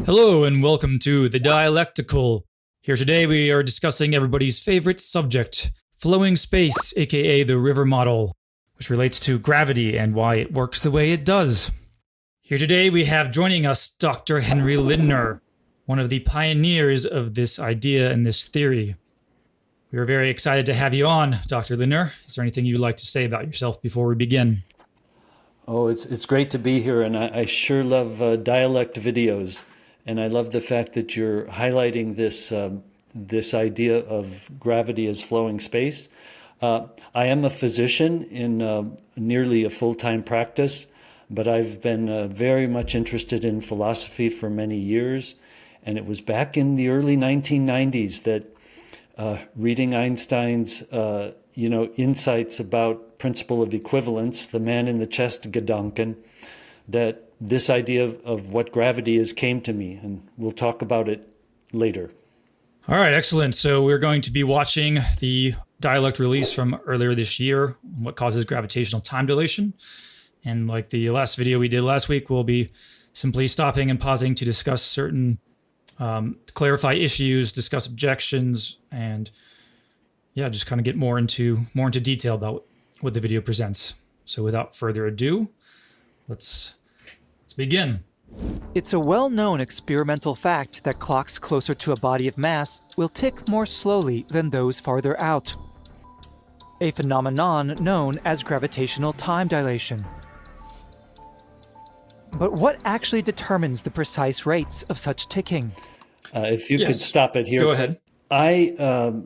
Hello and welcome to the Dialectical. Here today we are discussing everybody's favorite subject, flowing space, aka the river model, which relates to gravity and why it works the way it does. Here today we have joining us Dr. Henry Lindner, one of the pioneers of this idea and this theory. We are very excited to have you on, Dr. Lindner. Is there anything you'd like to say about yourself before we begin? Oh, it's great to be here, and I sure love dialect videos, and I love the fact that you're highlighting this idea of gravity as flowing space. I am a physician in nearly a full-time practice, but I've been very much interested in philosophy for many years, and it was back in the early 1990s that reading Einstein's insights about principle of equivalence, the man in the chest Gedanken, that this idea of what gravity is came to me, and we'll talk about it later. All right, excellent. So we're going to be watching the Dialect release from earlier this year, What Causes Gravitational Time Dilation. And like the last video we did last week, we'll be simply stopping and pausing to discuss certain, clarify issues, discuss objections, and just kind of get more into detail about what the video presents. So without further ado, let's begin. It's a well-known experimental fact that clocks closer to a body of mass will tick more slowly than those farther out, a phenomenon known as gravitational time dilation. But what actually determines the precise rates of such ticking? If you could stop it here. Go ahead. The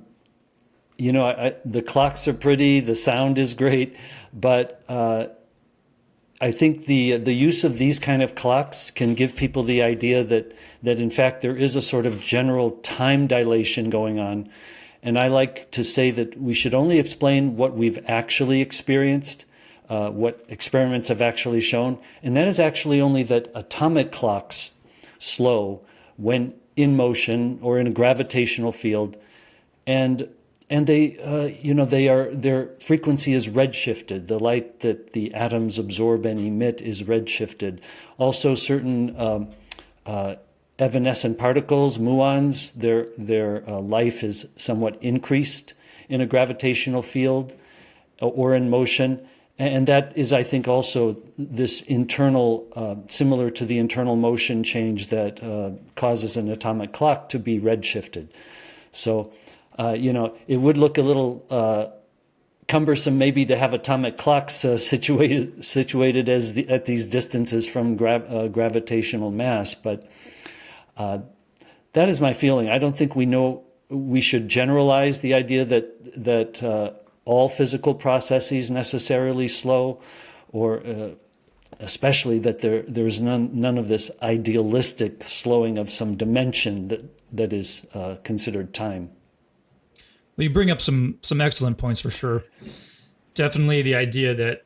clocks are pretty, the sound is great, but I think the use of these kind of clocks can give people the idea that in fact there is a sort of general time dilation going on. And I like to say that we should only explain what we've actually experienced, what experiments have actually shown, and that is actually only that atomic clocks slow when in motion or in a gravitational field, and they, their frequency is redshifted. The light that the atoms absorb and emit is redshifted. Also, certain evanescent particles, muons, their life is somewhat increased in a gravitational field or in motion. And that is, I think, also this internal, similar to the internal motion change that causes an atomic clock to be redshifted. So, it would look a little cumbersome maybe to have atomic clocks situated at these distances from gravitational mass, but that is my feeling. I don't think we should generalize the idea that all physical processes necessarily slow, or especially that there is none of this idealistic slowing of some dimension that is considered time. Well, you bring up some excellent points for sure. Definitely the idea that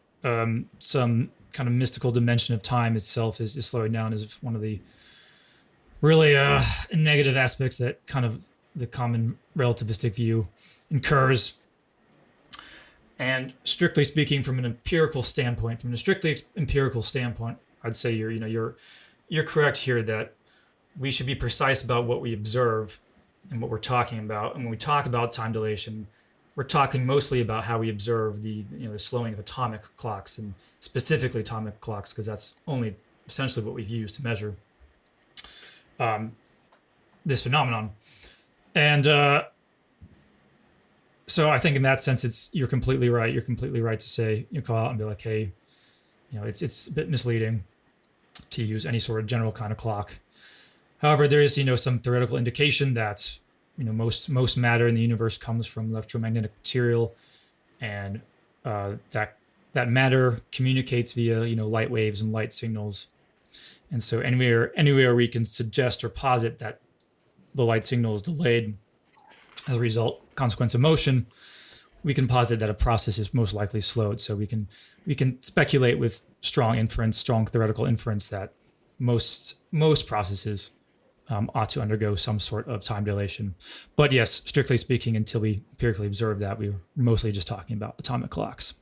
some kind of mystical dimension of time itself is slowing down is one of the really negative aspects that kind of the common relativistic view incurs. And strictly speaking, from a strictly empirical standpoint, I'd say you're correct here that we should be precise about what we observe and what we're talking about. And when we talk about time dilation, we're talking mostly about how we observe the slowing of atomic clocks, and specifically atomic clocks, because that's only essentially what we've used to measure this phenomenon. And so I think in that sense, you're completely right. You're completely right to say, call out and be like, hey, it's a bit misleading to use any sort of general kind of clock. However, there is, some theoretical indication that, most matter in the universe comes from electromagnetic material, and that matter communicates via, light waves and light signals. And so anywhere we can suggest or posit that the light signal is delayed as a consequence of motion, we can posit that a process is most likely slowed. So we can speculate with strong theoretical inference that most processes ought to undergo some sort of time dilation. But yes, strictly speaking, until we empirically observe that, we were mostly just talking about atomic clocks.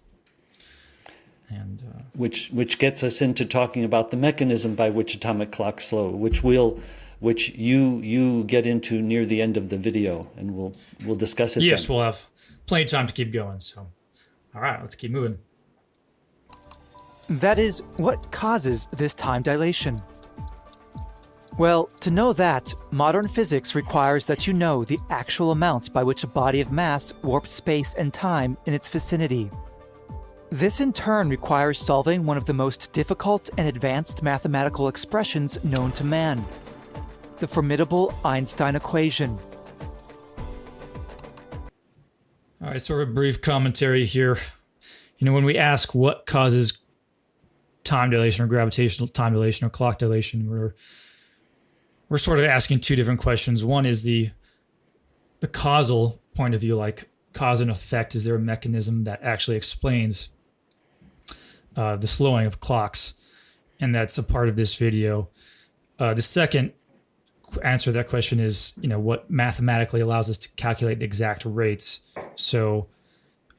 And which gets us into talking about the mechanism by which atomic clocks slow, which we'll which you get into near the end of the video, and we'll discuss it. Yes, then. we'll have plenty of time to keep going. So, all right, let's keep moving. That is, what causes this time dilation? Well, to know that, modern physics requires that you know the actual amount by which a body of mass warps space and time in its vicinity. This in turn requires solving one of the most difficult and advanced mathematical expressions known to man, the formidable Einstein equation. All right, sort of a brief commentary here. When we ask what causes time dilation or gravitational time dilation or clock dilation, we're sort of asking two different questions. One is the causal point of view, like cause and effect. Is there a mechanism that actually explains the slowing of clocks? And that's a part of this video. The second answer to that question is, what mathematically allows us to calculate the exact rates. So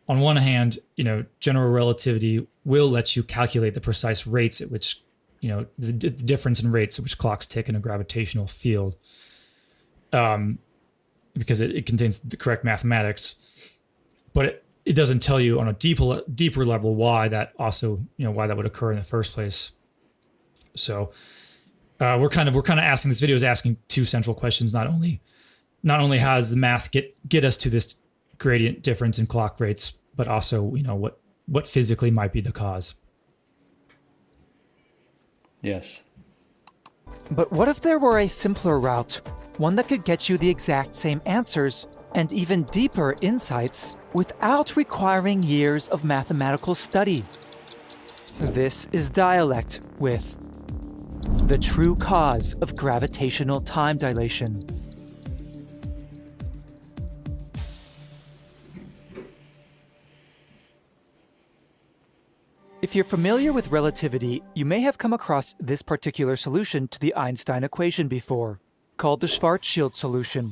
on one hand, general relativity will let you calculate the precise rates at which, the difference in rates at which clocks tick in a gravitational field, because it contains the correct mathematics. But it doesn't tell you on a deeper level why that also, why that would occur in the first place. So we're kind of asking, this video is asking two central questions. Not only how does the math get us to this gradient difference in clock rates, but also, what physically might be the cause. Yes. But what if there were a simpler route, one that could get you the exact same answers and even deeper insights without requiring years of mathematical study? This is Dialect with the true cause of gravitational time dilation. If you're familiar with relativity, you may have come across this particular solution to the Einstein equation before, called the Schwarzschild solution.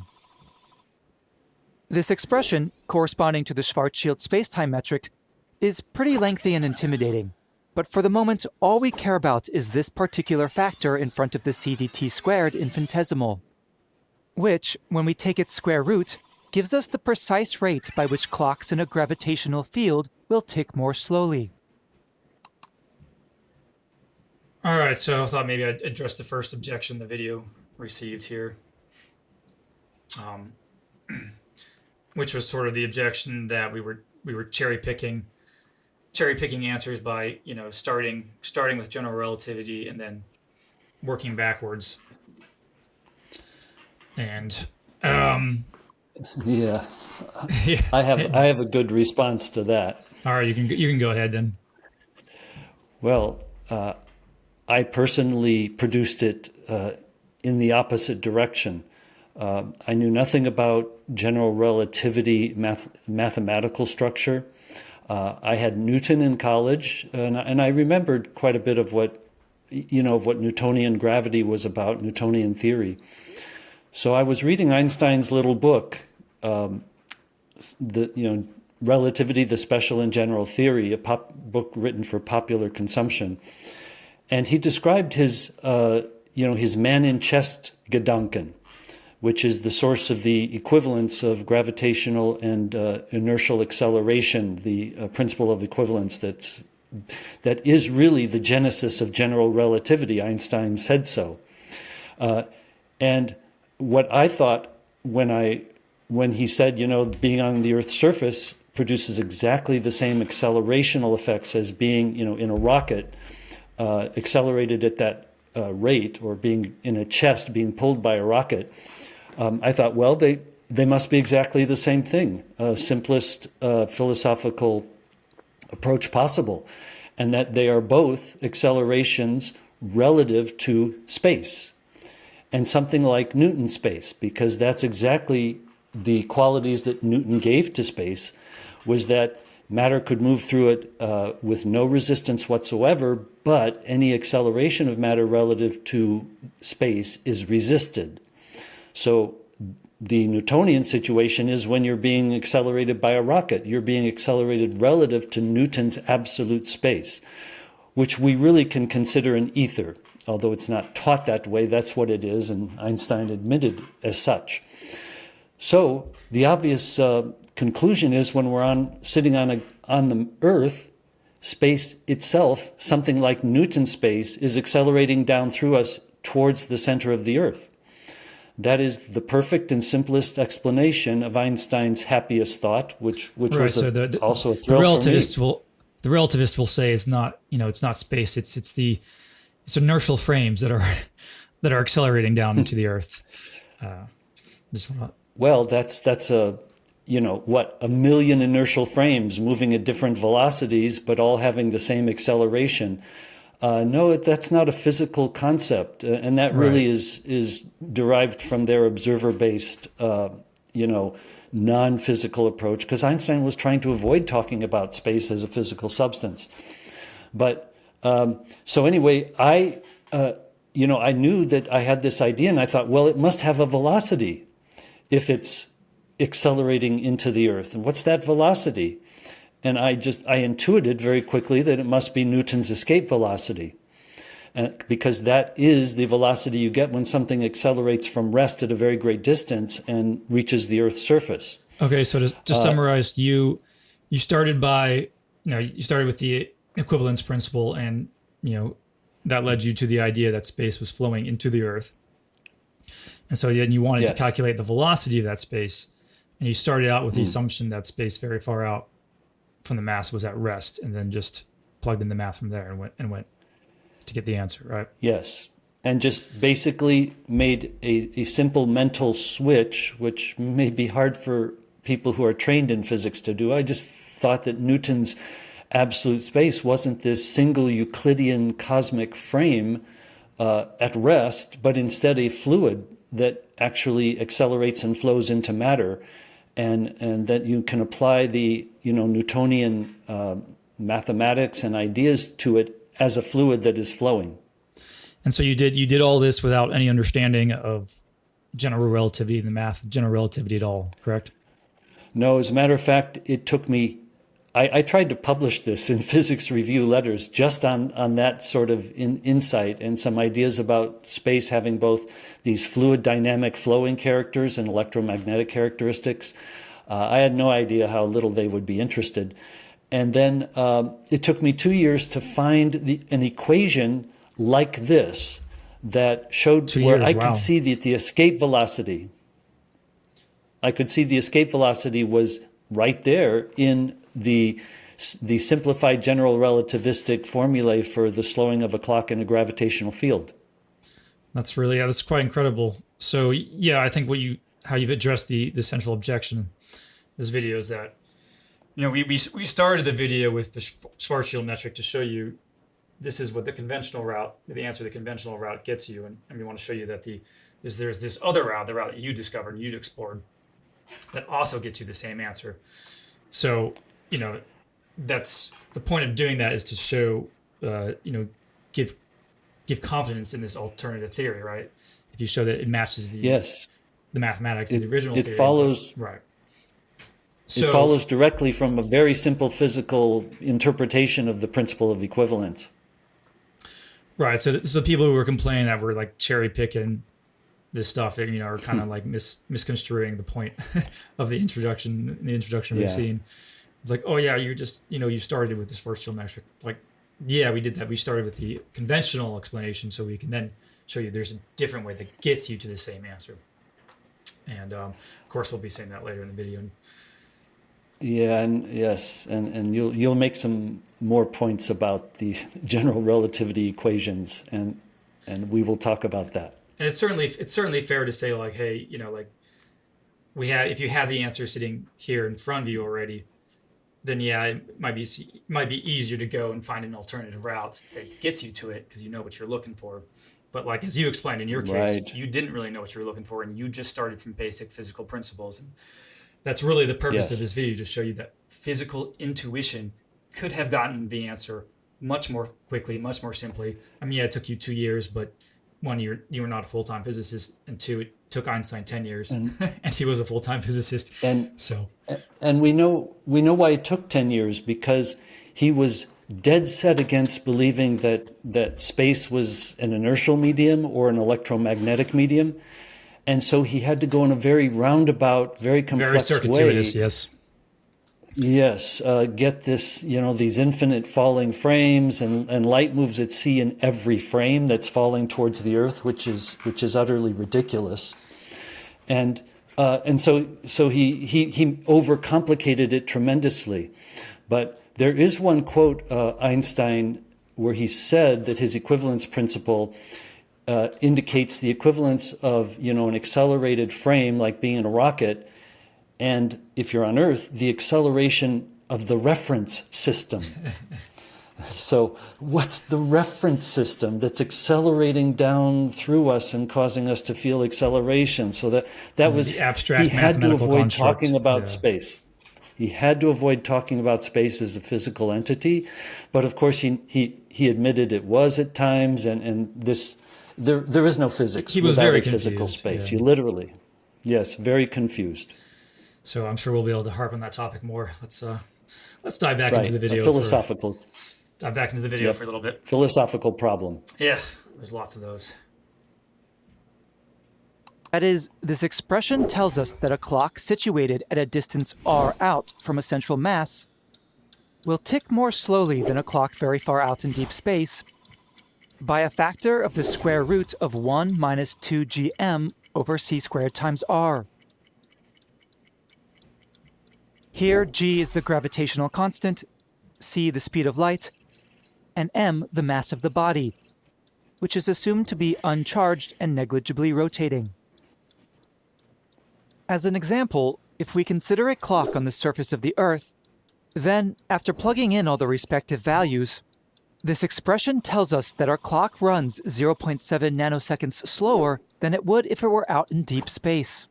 This expression, corresponding to the Schwarzschild spacetime metric, is pretty lengthy and intimidating. But for the moment, all we care about is this particular factor in front of the CDT squared infinitesimal, which, when we take its square root, gives us the precise rate by which clocks in a gravitational field will tick more slowly. All right, so I thought maybe I'd address the first objection the video received here, which was sort of the objection that we were cherry picking answers by starting with general relativity and then working backwards. And yeah, yeah. I have a good response to that. All right, you can go ahead then. Well, I personally produced it in the opposite direction. I knew nothing about general relativity mathematical structure. I had Newton in college, and I remembered quite a bit of what Newtonian gravity was about, Newtonian theory. So I was reading Einstein's little book, Relativity, the Special and General Theory, a book written for popular consumption. And he described his man-in-chest Gedanken, which is the source of the equivalence of gravitational and inertial acceleration, the principle of equivalence that is really the genesis of general relativity. Einstein said so. And what I thought when he said, being on the Earth's surface produces exactly the same accelerational effects as being, in a rocket, accelerated at that rate, or being in a chest being pulled by a rocket, I thought, well, they must be exactly the same thing, simplest philosophical approach possible, and that they are both accelerations relative to space, and something like Newton space, because that's exactly the qualities that Newton gave to space, was that matter could move through it with no resistance whatsoever, but any acceleration of matter relative to space is resisted. So the Newtonian situation is when you're being accelerated by a rocket, you're being accelerated relative to Newton's absolute space, which we really can consider an ether. although it's not taught that way, that's what it is, and Einstein admitted as such. So the obvious conclusion is when we're sitting on the Earth, space itself, something like Newton's space, is accelerating down through us towards the center of the Earth. That is the perfect and simplest explanation of Einstein's happiest thought, which Right. was So also a thrill for me. The relativist will say it's not, it's not space. It's inertial frames that are accelerating down into the Earth. Well, that's a million inertial frames moving at different velocities, but all having the same acceleration. No, that's not a physical concept, and that really is derived from their observer-based, non-physical approach. Because Einstein was trying to avoid talking about space as a physical substance. But so anyway, I knew that I had this idea, and I thought, well, it must have a velocity if it's accelerating into the Earth. And what's that velocity? And I intuited very quickly that it must be Newton's escape velocity, because that is the velocity you get when something accelerates from rest at a very great distance and reaches the Earth's surface. Okay, so to summarize, you started with the equivalence principle, and that led you to the idea that space was flowing into the Earth, and so then you wanted to calculate the velocity of that space, and you started out with the assumption that space very far out from the mass was at rest, and then just plugged in the math from there and went to get the answer, right? Yes. And just basically made a simple mental switch, which may be hard for people who are trained in physics to do. I just thought that Newton's absolute space wasn't this single Euclidean cosmic frame at rest, but instead a fluid that actually accelerates and flows into matter. And that you can apply the Newtonian mathematics and ideas to it as a fluid that is flowing. And so you did all this without any understanding of general relativity, the math of general relativity at all, correct? No, as a matter of fact, it took me. I tried to publish this in Physics Review letters just on that sort of insight and some ideas about space having both these fluid dynamic flowing characters and electromagnetic characteristics. I had no idea how little they would be interested. And then it took me 2 years to find an equation like this that showed where I could see the escape velocity. I could see the escape velocity was right there in the simplified general relativistic formulae for the slowing of a clock in a gravitational field. That's quite incredible. So I think how you've addressed the central objection in this video is that we started the video with the Schwarzschild metric to show you this is what the answer to the conventional route gets you, and we want to show you that there's this other route, the route that you discovered, you explored, that also gets you the same answer. So that's the point of doing that, is to show, give confidence in this alternative theory, right? If you show that it matches the mathematics of the original theory. It follows, right. So, it follows directly from a very simple physical interpretation of the principle of equivalence. Right. So people who were complaining that we're like cherry picking this stuff, are kind of like misconstruing the point of the introduction we've seen. It's like, oh yeah, you just, you started with this Schwarzschild metric. Like, yeah, we did that. We started with the conventional explanation, so we can then show you there's a different way that gets you to the same answer. And of course, we'll be saying that later in the video. Yeah, and yes, and you'll make some more points about the general relativity equations, and we will talk about that. And it's certainly fair to say, like, hey, if you have the answer sitting here in front of you already, then it might be easier to go and find an alternative route that gets you to it because you know what you're looking for. But like as you explained in your case, you didn't really know what you were looking for, and you just started from basic physical principles. And that's really the purpose of this video, to show you that physical intuition could have gotten the answer much more quickly, much more simply. I mean, it took you 2 years, but one, you were not a full-time physicist, and two, it took Einstein 10 years, and he was a full-time physicist. And we know why it took 10 years, because he was dead set against believing that space was an inertial medium or an electromagnetic medium. And so he had to go in a very roundabout, very complex Very circuitous, way. yes. Yes, get this, these infinite falling frames, and light moves at c in every frame that's falling towards the Earth, which is utterly ridiculous. And so he overcomplicated it tremendously. But there is one quote, Einstein, where he said that his equivalence principle indicates the equivalence of, an accelerated frame, like being in a rocket, and if you're on Earth, the acceleration of the reference system. So what's the reference system that's accelerating down through us and causing us to feel acceleration? So that was, the abstract he had to mathematical avoid construct. talking about Yeah. space. He had to avoid talking about space as a physical entity. But of course, he admitted it was at times, and this, there is no physics He was without very a physical confused, space. yeah. You literally, yes, very confused. So I'm sure we'll be able to harp on that topic more. Let's dive back Right, into the video. a philosophical Dive back into the video Yep. for a little bit. philosophical problem. Yeah, there's lots of those. That is, this expression tells us that a clock situated at a distance r out from a central mass will tick more slowly than a clock very far out in deep space by a factor of the square root of 1 minus 2gm over c squared times r. Here, g is the gravitational constant, c the speed of light, and m the mass of the body, which is assumed to be uncharged and negligibly rotating. As an example, if we consider a clock on the surface of the Earth, then, after plugging in all the respective values, this expression tells us that our clock runs 0.7 nanoseconds slower than it would if it were out in deep space.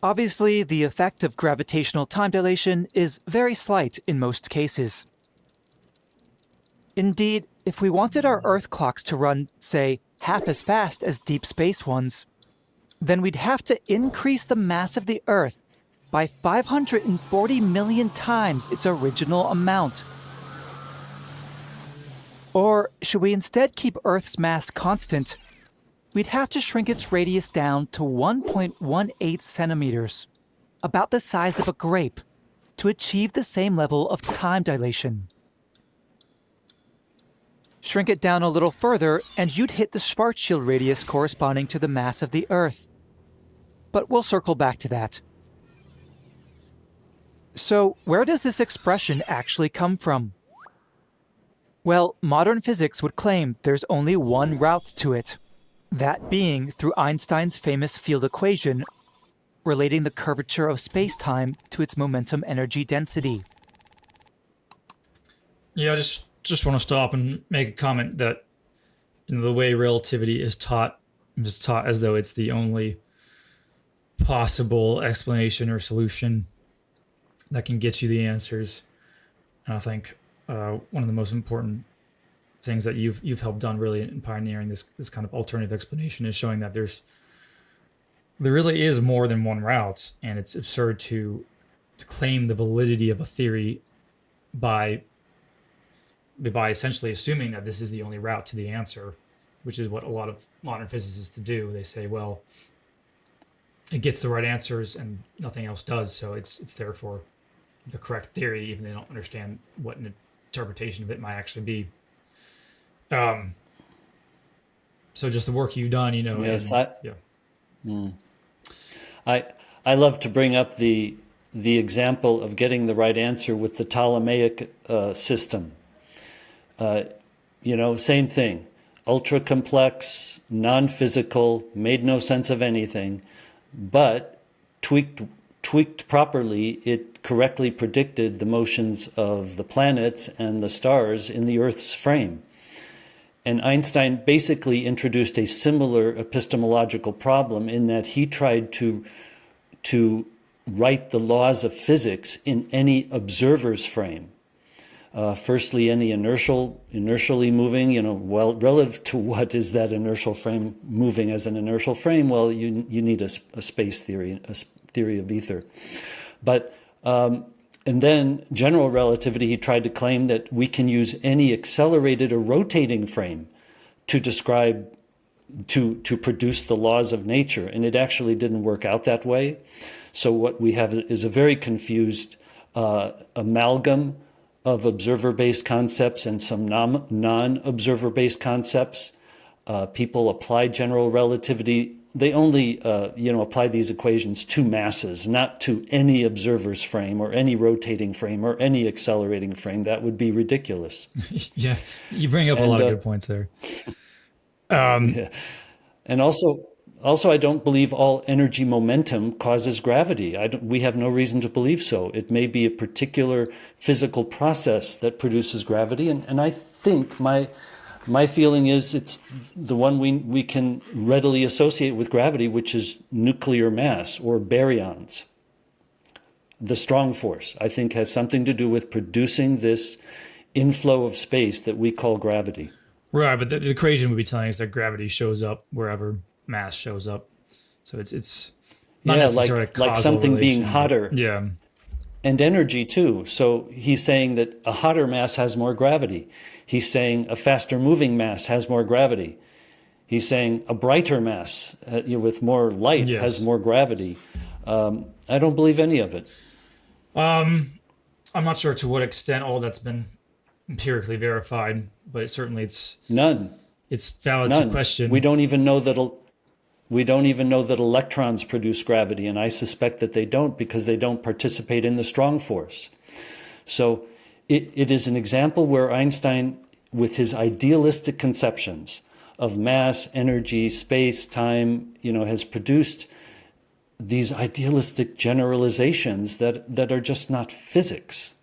Obviously, the effect of gravitational time dilation is very slight in most cases. Indeed, if we wanted our Earth clocks to run, say, half as fast as deep space ones, then we'd have to increase the mass of the Earth by 540 million times its original amount. Or should we instead keep Earth's mass constant, we'd have to shrink its radius down to 1.18 centimeters, about the size of a grape, to achieve the same level of time dilation. Shrink it down a little further, and you'd hit the Schwarzschild radius corresponding to the mass of the Earth. But we'll circle back to that. So, where does this expression actually come from? Well, modern physics would claim there's only one route to it, that being through Einstein's famous field equation relating the curvature of spacetime to its momentum energy density. Yeah, I just want to stop and make a comment that the way relativity is taught as though it's the only possible explanation or solution that can get you the answers. And I think one of the most important things that you've helped done really in pioneering this kind of alternative explanation is showing that there really is more than one route, and it's absurd to claim the validity of a theory by essentially assuming that this is the only route to the answer, which is what a lot of modern physicists do. They say, well, it gets the right answers and nothing else does, so it's therefore the correct theory, even they don't understand what an interpretation of it might actually be. So just the work you've done, Yes, yeah. I love to bring up the example of getting the right answer with the Ptolemaic system. Same thing, ultra complex, non-physical, made no sense of anything, but tweaked properly, it correctly predicted the motions of the planets and the stars in the Earth's frame. And Einstein basically introduced a similar epistemological problem in that he tried to write the laws of physics in any observer's frame. Firstly, any inertially moving, relative to what is that inertial frame moving as an inertial frame? Well, you need a space theory, a theory of ether. But And then general relativity, he tried to claim that we can use any accelerated or rotating frame to describe, to produce the laws of nature. And it actually didn't work out that way. So what we have is a very confused amalgam of observer-based concepts and some non-observer-based concepts. People apply general relativity. They only, apply these equations to masses, not to any observer's frame or any rotating frame or any accelerating frame. That would be ridiculous. Yeah, you bring up a lot of good points there. Yeah. And also, I don't believe all energy momentum causes gravity. We have no reason to believe so. It may be a particular physical process that produces gravity, and I think my feeling is it's the one we can readily associate with gravity, which is nuclear mass or baryons. The strong force, I think, has something to do with producing this inflow of space that we call gravity. Right, but the equation would be telling us that gravity shows up wherever mass shows up. So it's not necessarily a causal like something relation, being hotter. Yeah. And energy too. So he's saying that a hotter mass has more gravity. He's saying a faster moving mass has more gravity. He's saying a brighter mass with more light has more gravity. I don't believe any of it. I'm not sure to what extent all that's been empirically verified, but it's none. It's valid to question. We don't even know that electrons produce gravity, and I suspect that they don't because they don't participate in the strong force. So it is an example where Einstein, with his idealistic conceptions of mass, energy, space, time, has produced these idealistic generalizations that are just not physics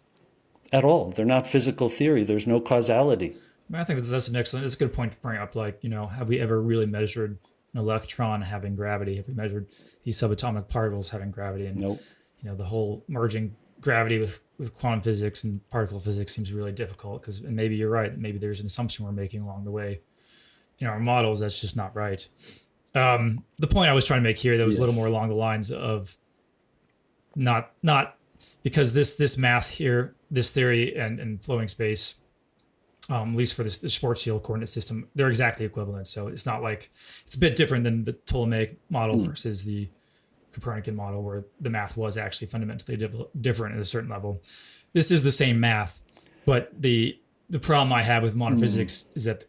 at all. They're not physical theory. There's no causality. I think that's it's a good point to bring up. Like, have we ever really measured an electron having gravity? Have we measured these subatomic particles having gravity? And nope. The whole merging gravity with quantum physics and particle physics seems really difficult and maybe you're right. Maybe there's an assumption we're making along the way in our models that's just not right. The point I was trying to make here that was a little more along the lines of not because this math here, this theory and flowing space, at least for this Schwarzschild coordinate system, they're exactly equivalent. So it's not like it's a bit different than the Ptolemaic model versus the Copernican model, where the math was actually fundamentally different at a certain level. This is the same math, but the problem I have with modern physics is that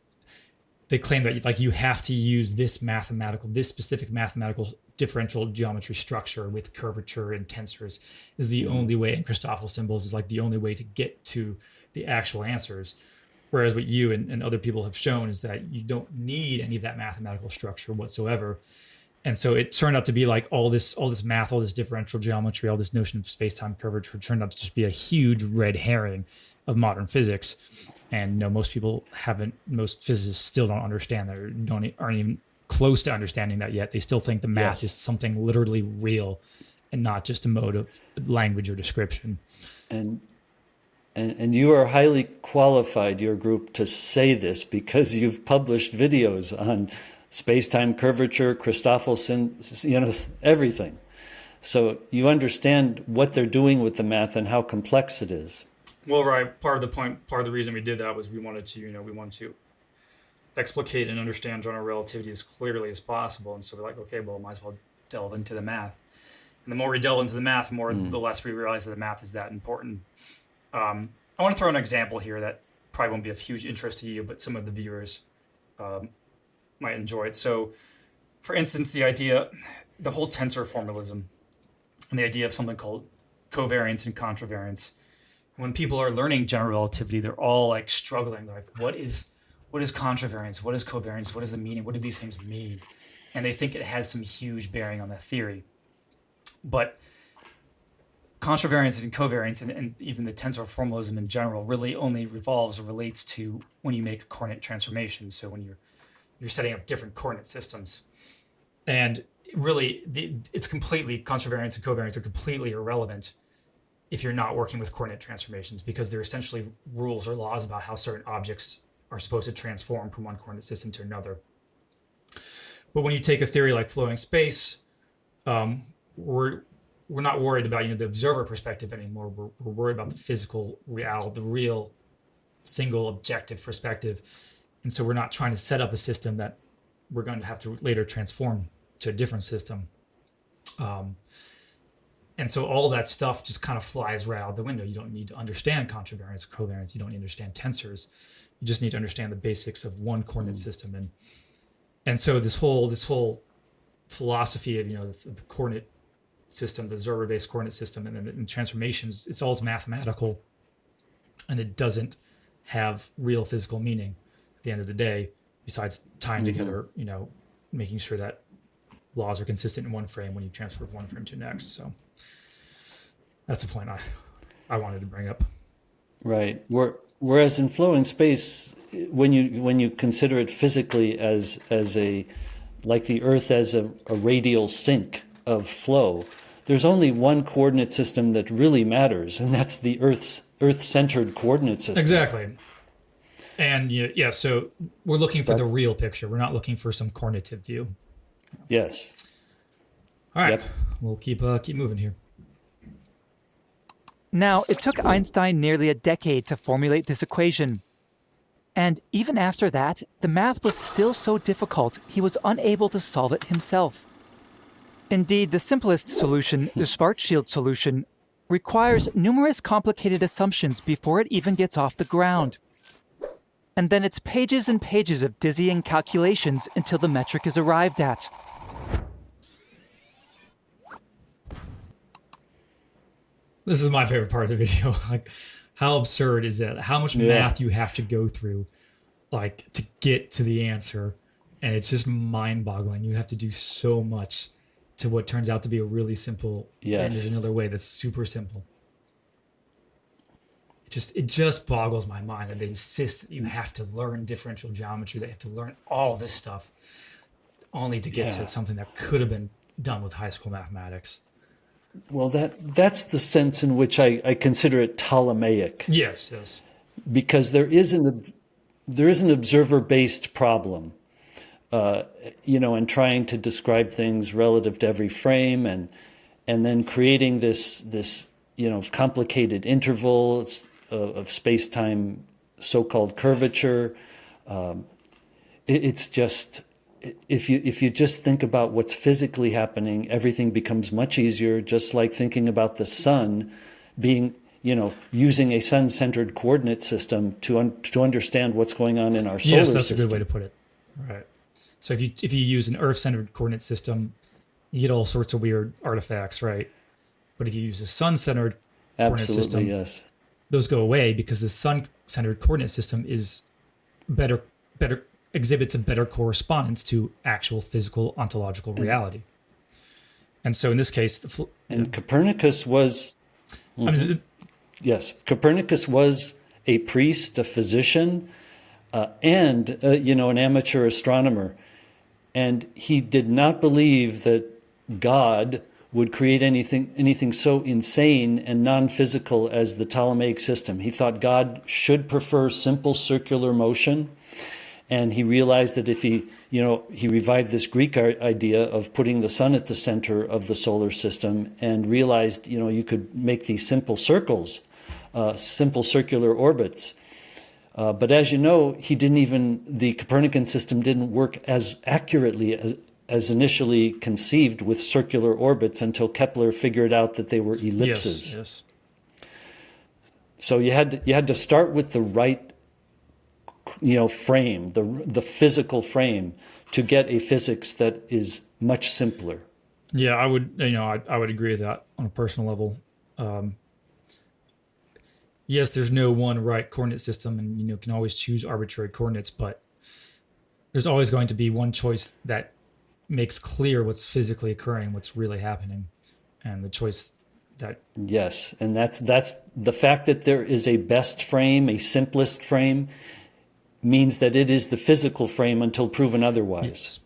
they claim that you have to use this specific mathematical differential geometry structure with curvature and tensors is the only way, and Christoffel symbols is the only way to get to the actual answers. Whereas what you and other people have shown is that you don't need any of that mathematical structure whatsoever. And so it turned out to be all this math, all this differential geometry, all this notion of space-time curvature turned out to just be a huge red herring of modern physics. And most physicists still don't understand that, or aren't even close to understanding that yet. They still think the math is something literally real and not just a mode of language or description. And you are highly qualified, your group, to say this because you've published videos on space-time curvature, Christoffel, everything. So you understand what they're doing with the math and how complex it is. Well, right. Part of the reason we did that was we wanted to explicate and understand general relativity as clearly as possible. And so we're like, okay, well, might as well delve into the math. And the more we delve into the math, the less we realize that the math is that important. I want to throw an example here that probably won't be of huge interest to you, but some of the viewers might enjoy it. So, for instance, the whole tensor formalism and the idea of something called covariance and contravariance. When people are learning general relativity, they're all struggling. They're like, what is contravariance? What is covariance? What is the meaning? What do these things mean? And they think it has some huge bearing on that theory. But contravariance and covariance and even the tensor formalism in general really only revolves or relates to when you make coordinate transformations. So when you're setting up different coordinate systems. And really, it's completely, contravariance and covariance are completely irrelevant if you're not working with coordinate transformations, because they're essentially rules or laws about how certain objects are supposed to transform from one coordinate system to another. But when you take a theory like flowing space, we're not worried about the observer perspective anymore. We're worried about the physical reality, the real single objective perspective. And so we're not trying to set up a system that we're going to have to later transform to a different system. And so all that stuff just kind of flies right out the window. You don't need to understand contravariance, covariance. You don't need to understand tensors. You just need to understand the basics of one coordinate system. And so this whole philosophy of the coordinate system, the observer-based coordinate system, and transformations, it's all mathematical, and it doesn't have real physical meaning at the end of the day, besides tying together, making sure that laws are consistent in one frame when you transfer from one frame to the next. So that's the point I wanted to bring up. Right. Whereas in flowing space, when you consider it physically as like the Earth as a radial sink of flow, there's only one coordinate system that really matters, and that's the Earth-centered coordinate system. Exactly. And so we're looking for the real picture. We're not looking for some coordinative view. Yes. All right. Yep. We'll keep moving here. Now, it took Einstein nearly a decade to formulate this equation. And even after that, the math was still so difficult, he was unable to solve it himself. Indeed, the simplest solution, the Schwarzschild solution, requires numerous complicated assumptions before it even gets off the ground. And then it's pages and pages of dizzying calculations until the metric is arrived at. This is my favorite part of the video. Like, how absurd is that? How much math you have to go through, like, to get to the answer. And it's just mind-boggling. You have to do so much to what turns out to be a really simple. Yes. And there's another way that's super simple. It just boggles my mind that they insist that you have to learn differential geometry. They have to learn all this stuff only to get to something that could have been done with high school mathematics. Well, that's the sense in which I consider it Ptolemaic. Yes. Because there is an observer-based problem, and trying to describe things relative to every frame, and then creating this complicated interval of space-time, so-called curvature. It's just, if you just think about what's physically happening, everything becomes much easier. Just like thinking about the sun being, using a sun-centered coordinate system to understand what's going on in our solar system. Yes, that's a good way to put it. Right. So if you use an Earth-centered coordinate system, you get all sorts of weird artifacts, right? But if you use a sun-centered coordinate system, yes, those go away because the sun-centered coordinate system is better exhibits a better correspondence to actual physical ontological reality. And so in this case, Copernicus was. Yes, Copernicus was a priest, a physician, and an amateur astronomer, and he did not believe that God would create anything so insane and non-physical as the Ptolemaic system. He thought God should prefer simple circular motion, and he realized that if he revived this Greek idea of putting the sun at the center of the solar system, and realized you could make these simple circles, simple circular orbits. But as you know, the Copernican system didn't work as accurately as initially conceived with circular orbits until Kepler figured out that they were ellipses. Yes. So you had to start with the right frame, the physical frame, to get a physics that is much simpler. Yeah, I would agree with that on a personal level. Yes, there's no one right coordinate system, and you can always choose arbitrary coordinates, but there's always going to be one choice that makes clear what's physically occurring, what's really happening, and the choice that. Yes, and that's the fact that there is a best frame, a simplest frame, means that it is the physical frame until proven otherwise.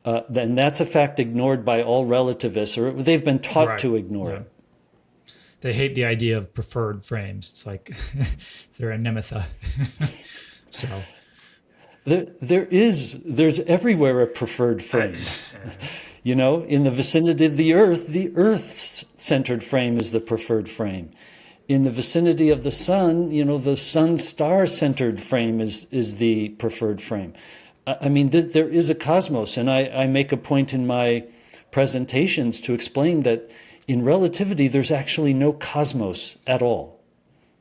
Yes. And that's a fact ignored by all relativists, or they've been taught to ignore it. They hate the idea of preferred frames. It's like they're anematha. So there's everywhere a preferred frame. In the vicinity of the Earth's centered frame is the preferred frame. In the vicinity of the sun, the sun star centered frame is the preferred frame. I mean, there is a cosmos, and I make a point in my presentations to explain that in relativity, there's actually no cosmos at all.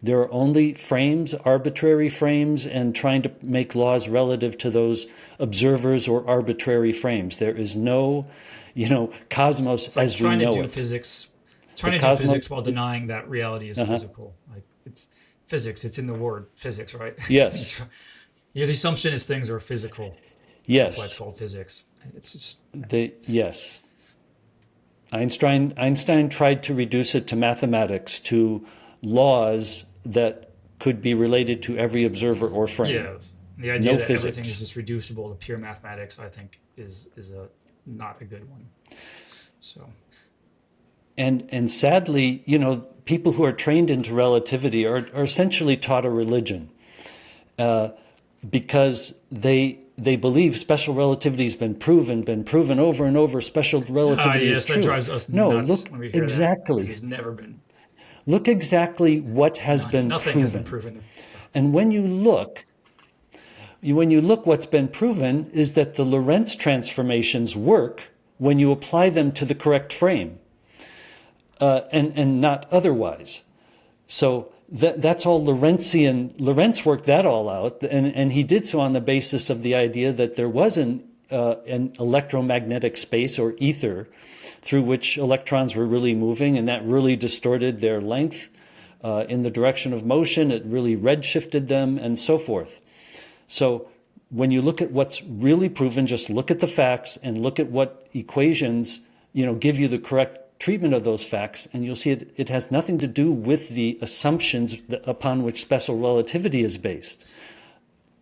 There are only frames, arbitrary frames, and trying to make laws relative to those observers or arbitrary frames. There is no, cosmos it's like as we know it. Trying to do physics while denying that reality is physical. Like it's physics. It's in the word physics, right? Yes. The assumption is things are physical. Yes. That's why it's called physics. It's just yes. Einstein tried to reduce it to mathematics, to laws that could be related to every observer or frame. Yeah, the idea no that physics. Everything is just reducible to pure mathematics, I think, is not a good one. So, and sadly, people who are trained into relativity are essentially taught a religion, because they believe special relativity has been proven over and over. Special relativity is true. That drives us nuts. Look, when we hear exactly. That. It's never been. Look exactly what has been nothing proven. Has been proven. And when you look, what's been proven is that the Lorentz transformations work when you apply them to the correct frame, and not otherwise. So that's all Lorentzian. Lorentz worked that all out, and he did so on the basis of the idea that there was an electromagnetic space or ether through which electrons were really moving, and that really distorted their length in the direction of motion. It really redshifted them, and so forth. So when you look at what's really proven, just look at the facts and look at what equations give you the correct treatment of those facts, and you'll see it has nothing to do with the assumptions upon which special relativity is based,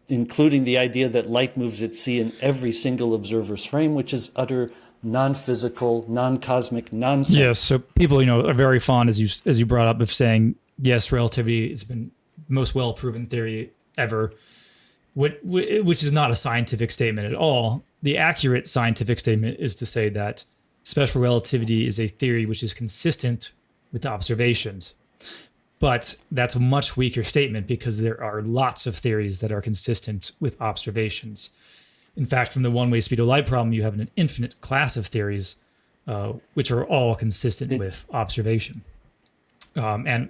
including the idea that light moves at c in every single observer's frame, which is utter non-physical, non-cosmic nonsense. Yes, so people, are very fond, as you brought up, of saying, yes, relativity has been the most well-proven theory ever, which is not a scientific statement at all. The accurate scientific statement is to say that special relativity is a theory which is consistent with observations. But that's a much weaker statement because there are lots of theories that are consistent with observations. In fact, from the one-way speed of light problem, you have an infinite class of theories which are all consistent with observation. I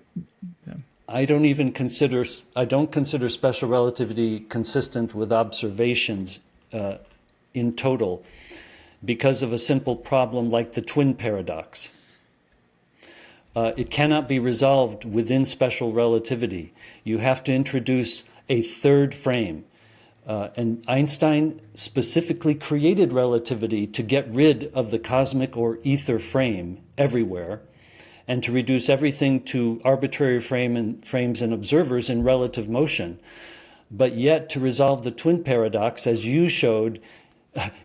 don't consider special relativity consistent with observations in total, because of a simple problem like the twin paradox. It cannot be resolved within special relativity. You have to introduce a third frame. And Einstein specifically created relativity to get rid of the cosmic or ether frame everywhere, and to reduce everything to arbitrary frames and observers in relative motion. But yet, to resolve the twin paradox, as you showed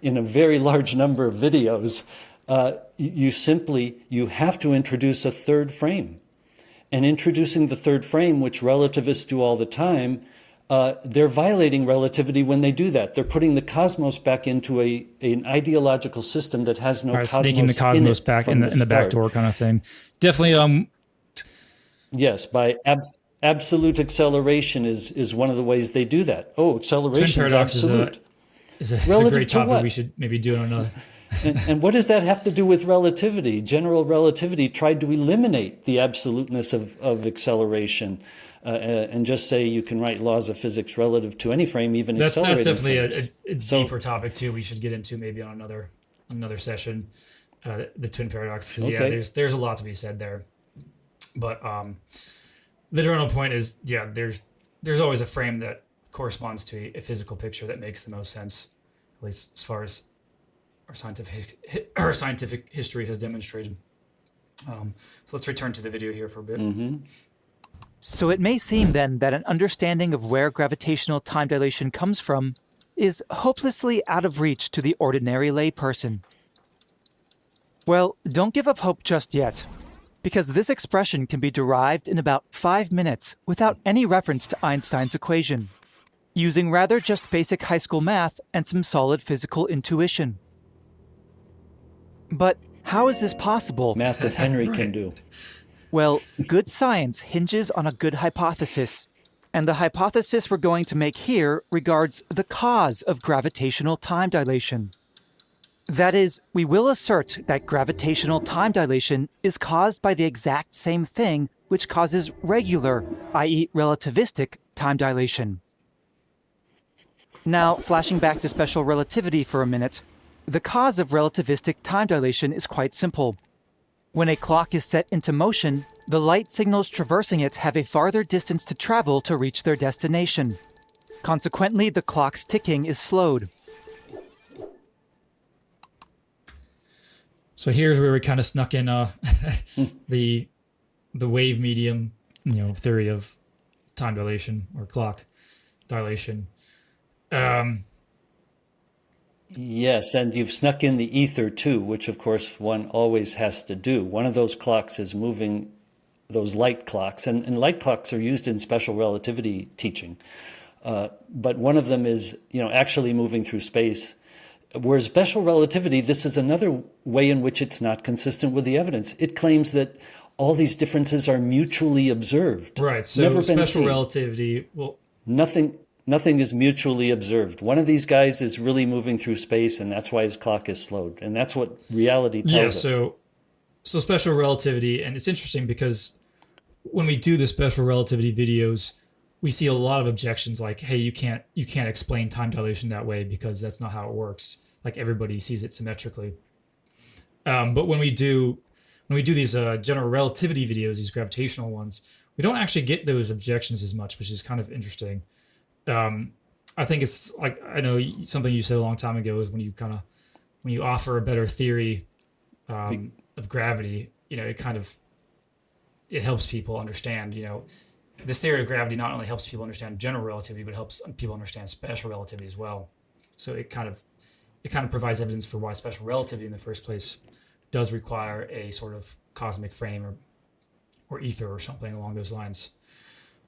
in a very large number of videos, you have to introduce a third frame. And introducing the third frame, which relativists do all the time, they're violating relativity when they do that. They're putting the cosmos back into an ideological system that has no cosmos sneaking the cosmos in it back from in the back door kind of thing. Definitely. Yes, by absolute acceleration is one of the ways they do that. Oh, acceleration is absolute. Is a great topic we should maybe do on another. And what does that have to do with relativity? General relativity tried to eliminate the absoluteness of acceleration and just say you can write laws of physics relative to any frame, even accelerated That's definitely frames. a deeper topic too. We should get into maybe on another session, the twin paradox, because there's a lot to be said there. But the general point is, there's always a frame that corresponds to a physical picture that makes the most sense, at least as far as our scientific history has demonstrated. So let's return to the video here for a bit. Mm-hmm. So it may seem then that an understanding of where gravitational time dilation comes from is hopelessly out of reach to the ordinary layperson. Well, don't give up hope just yet, because this expression can be derived in about 5 minutes without any reference to Einstein's equation, using rather just basic high school math and some solid physical intuition. But how is this possible? Math that Henry can Right. do. Well, good science hinges on a good hypothesis. And the hypothesis we're going to make here regards the cause of gravitational time dilation. That is, we will assert that gravitational time dilation is caused by the exact same thing which causes regular, i.e., relativistic, time dilation. Now, flashing back to special relativity for a minute, the cause of relativistic time dilation is quite simple. When a clock is set into motion, the light signals traversing it have a farther distance to travel to reach their destination. Consequently, the clock's ticking is slowed. So here's where we kind of snuck in the wave medium, theory of time dilation or clock dilation. Yes, and you've snuck in the ether too, which of course one always has to do. One of those clocks is moving, those light clocks, and light clocks are used in special relativity teaching. But one of them is, actually moving through space. Whereas special relativity, this is another way in which it's not consistent with the evidence. It claims that all these differences are mutually observed. Right. So Never been special seen. relativity, well, Nothing is mutually observed. One of these guys is really moving through space, and that's why his clock is slowed. And that's what reality tells us. so special relativity, and it's interesting because when we do the special relativity videos, we see a lot of objections like, hey, you can't explain time dilation that way because that's not how it works. Like everybody sees it symmetrically. But when we do these general relativity videos, these gravitational ones, we don't actually get those objections as much, which is kind of interesting. I think it's like, I know something you said a long time ago is when you offer a better theory of gravity, it helps people understand, this theory of gravity not only helps people understand general relativity, but helps people understand special relativity as well. So it kind of provides evidence for why special relativity in the first place does require a sort of cosmic frame or ether or something along those lines.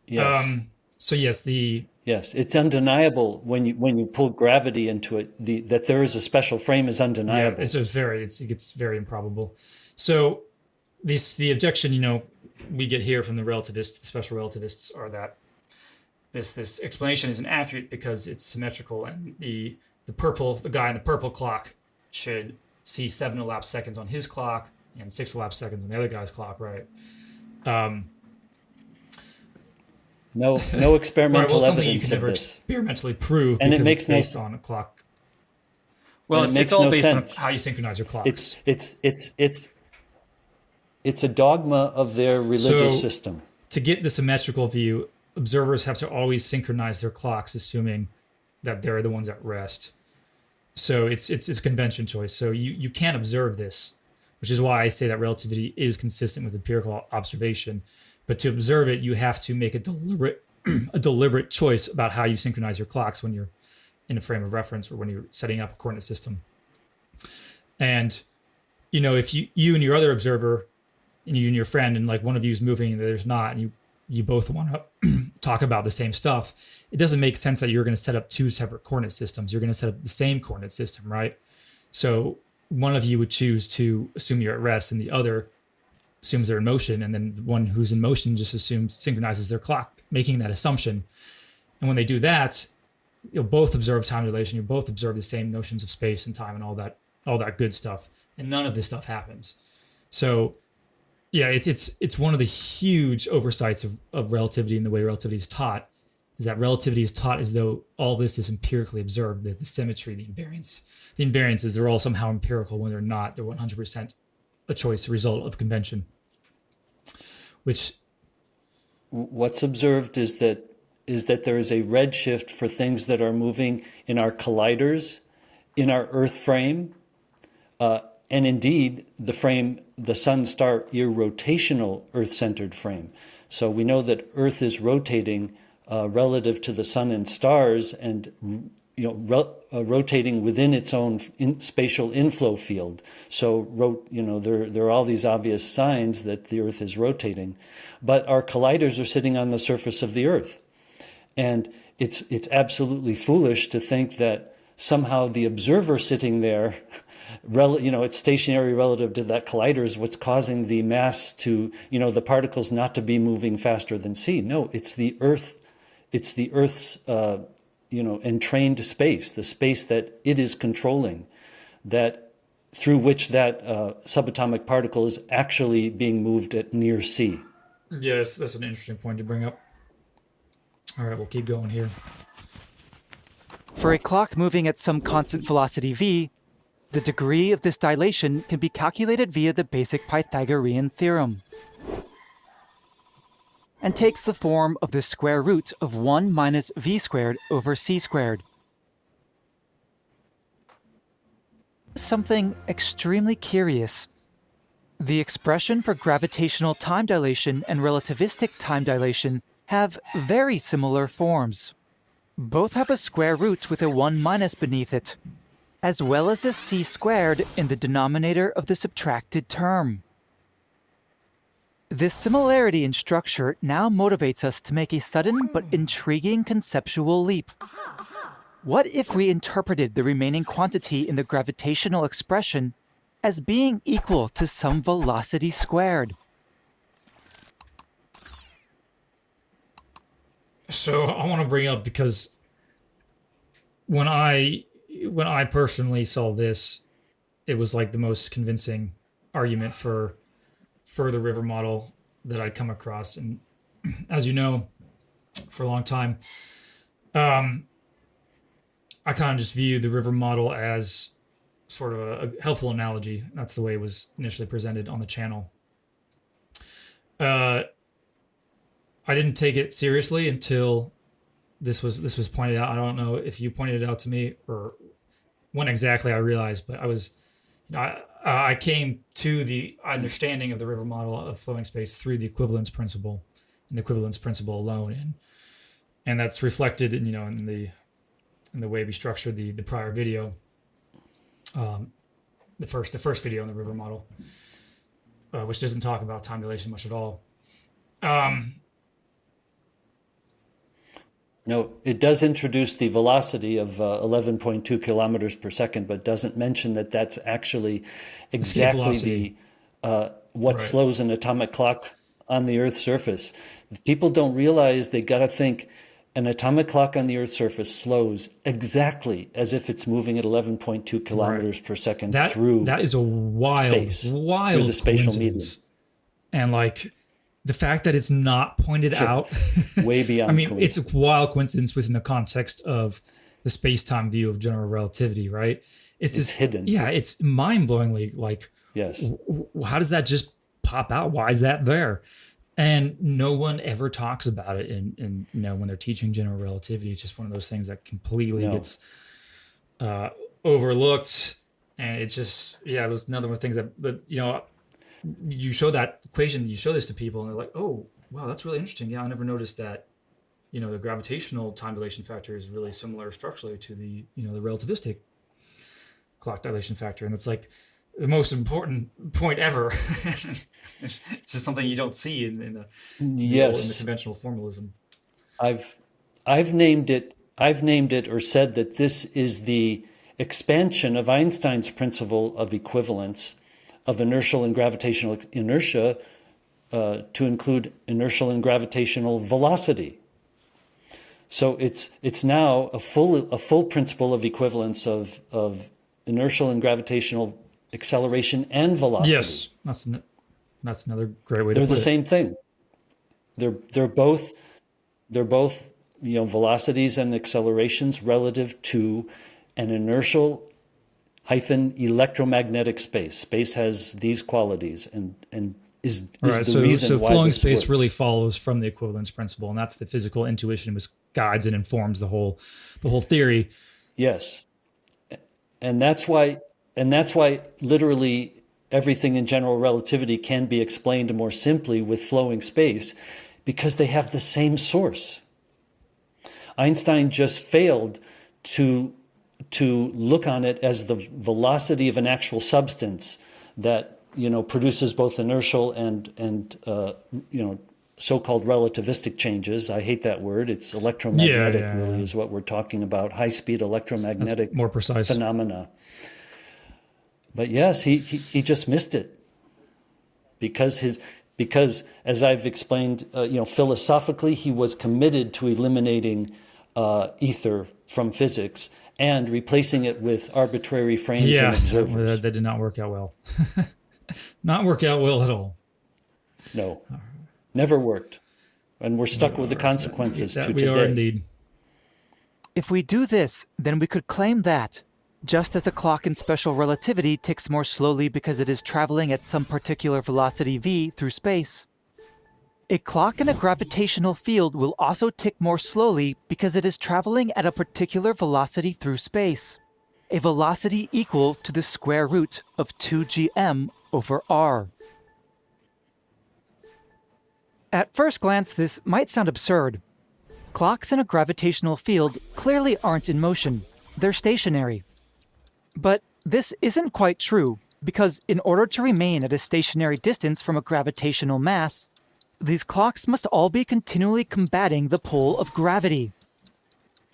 Yes. So yes, Yes, it's undeniable when you pull gravity into it. That there is a special frame is undeniable. Yeah, it gets very improbable. So the objection, we get here from the relativists, the special relativists, are that this explanation isn't accurate because it's symmetrical, and the guy in the purple clock should see 7 elapsed seconds on his clock and 6 elapsed seconds on the other guy's clock, right? No experimental something you evidence can of never this. experimentally prove And it because makes it's no based s- on a clock. Well, And it it's makes all no based sense. on how you synchronize your clocks. It's a dogma of their religious So- system. To get the symmetrical view, observers have to always synchronize their clocks, assuming that they're the ones at rest. So it's a convention choice. So you can't observe this, which is why I say that relativity is consistent with empirical observation. But to observe it, you have to make a deliberate choice about how you synchronize your clocks when you're in a frame of reference or when you're setting up a coordinate system. And if you and your other observer, and you and your friend, and like one of you is moving and the other's not, and you both want to talk about the same stuff, it doesn't make sense that you're going to set up two separate coordinate systems. You're going to set up the same coordinate system, right? So one of you would choose to assume you're at rest, and the other assumes they're in motion, and then the one who's in motion just synchronizes their clock, making that assumption. And when they do that, you'll both observe time dilation. You both observe the same notions of space and time and all that good stuff. And none of this stuff happens. So yeah, it's one of the huge oversights of relativity and the way relativity is taught, is that relativity is taught as though all this is empirically observed, the symmetry, the invariance. The invariances, they're all somehow empirical when they're not. They're 100% a choice, a result of convention. What's observed is that there is a redshift for things that are moving in our colliders, in our Earth frame, and indeed the sun-star irrotational Earth-centered frame. So we know that Earth is rotating relative to the sun and stars, and rotating within its own spatial inflow field. So there are all these obvious signs that the Earth is rotating, but our colliders are sitting on the surface of the Earth. And it's absolutely foolish to think that somehow the observer sitting there it's stationary relative to that collider is what's causing the mass to, the particles not to be moving faster than c. No, it's the Earth. It's the Earth's, entrained space, the space that it is controlling, that through which that subatomic particle is actually being moved at near c. Yes, that's an interesting point to bring up. All right, we'll keep going here. For a clock moving at some constant velocity v, the degree of this dilation can be calculated via the basic Pythagorean theorem, and takes the form of the square root of 1 minus v squared over c squared. Something extremely curious. The expression for gravitational time dilation and relativistic time dilation have very similar forms. Both have a square root with a 1 minus beneath it, as well as a c squared in the denominator of the subtracted term. This similarity in structure now motivates us to make a sudden but intriguing conceptual leap. What if we interpreted the remaining quantity in the gravitational expression as being equal to some velocity squared? So I want to bring up, because when I personally saw this, it was like the most convincing argument for the river model that I'd come across. And as you know, for a long time, I kind of just viewed the river model as sort of a helpful analogy. That's the way it was initially presented on the channel. I didn't take it seriously until this was pointed out. I don't know if you pointed it out to me or when exactly I realized, but I came to the understanding of the river model of flowing space through the equivalence principle, and the equivalence principle alone, and that's reflected in the way we structured the prior video, the first video on the river model, which doesn't talk about time dilation much at all. No, it does introduce the velocity of 11.2 kilometers per second, but doesn't mention that that's actually exactly what slows an atomic clock on the Earth's surface. People don't realize they got to think an atomic clock on the Earth's surface slows exactly as if it's moving at 11.2 kilometers per second through that is a wild space, through the spatial medium. And like the fact that it's not pointed out, way beyond. I mean, it's a wild coincidence within the context of the space-time view of general relativity, right? It's hidden. Yeah, it's mind-blowingly like. Yes. How does that just pop out? Why is that there? And no one ever talks about it. In when they're teaching general relativity, it's just one of those things that completely gets overlooked. And it's just there's another one of the things that you show that equation, you show this to people, and they're like, "Oh, wow, that's really interesting. Yeah, I never noticed that. The gravitational time dilation factor is really similar structurally to the the relativistic clock dilation factor." And it's like the most important point ever. It's just something you don't see in the conventional formalism. I've named it or said that this is the expansion of Einstein's principle of equivalence of inertial and gravitational inertia to include inertial and gravitational velocity. So it's now a full principle of equivalence of inertial and gravitational acceleration and velocity. Yes, that's another great way to put it. They're the same thing. They're both velocities and accelerations relative to an inertial electromagnetic space. Space has these qualities and is the reason why flowing this space works. really follows from the equivalence principle, and that's the physical intuition which guides and informs the whole theory. Yes. And that's why literally everything in general relativity can be explained more simply with flowing space, because they have the same source. Einstein just failed to look on it as the velocity of an actual substance that produces both inertial and so-called relativistic changes. I hate that word. It's electromagnetic, really, is what we're talking about. High-speed electromagnetic That's more precise phenomena. But yes, he just missed it because as I've explained, philosophically, he was committed to eliminating ether from physics and replacing it with arbitrary frames and observers. That did not work out well. Not work out well at all. No, never worked. And we're stuck with the consequences to today. We are indeed. If we do this, then we could claim that, just as a clock in special relativity ticks more slowly because it is traveling at some particular velocity v through space, a clock in a gravitational field will also tick more slowly because it is traveling at a particular velocity through space, a velocity equal to the square root of 2gm over r. At first glance, this might sound absurd. Clocks in a gravitational field clearly aren't in motion. They're stationary. But this isn't quite true, because in order to remain at a stationary distance from a gravitational mass, these clocks must all be continually combating the pull of gravity,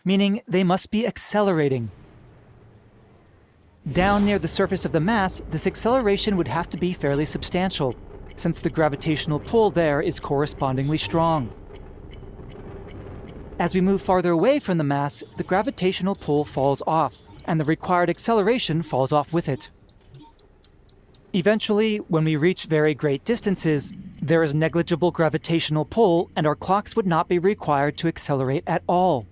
meaning they must be accelerating. Down near the surface of the mass, this acceleration would have to be fairly substantial, since the gravitational pull there is correspondingly strong. As we move farther away from the mass, the gravitational pull falls off, and the required acceleration falls off with it. Eventually, when we reach very great distances, there is negligible gravitational pull, and our clocks would not be required to accelerate at all.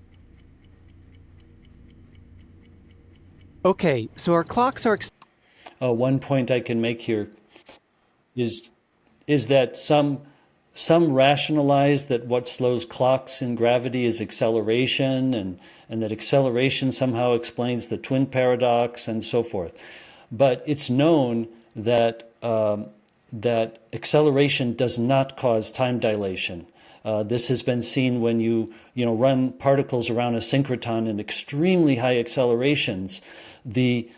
Okay, so our clocks are... One point I can make here is that some rationalize that what slows clocks in gravity is acceleration, and that acceleration somehow explains the twin paradox and so forth. But it's known that that acceleration does not cause time dilation. This has been seen when you run particles around a synchrotron in extremely high accelerations. The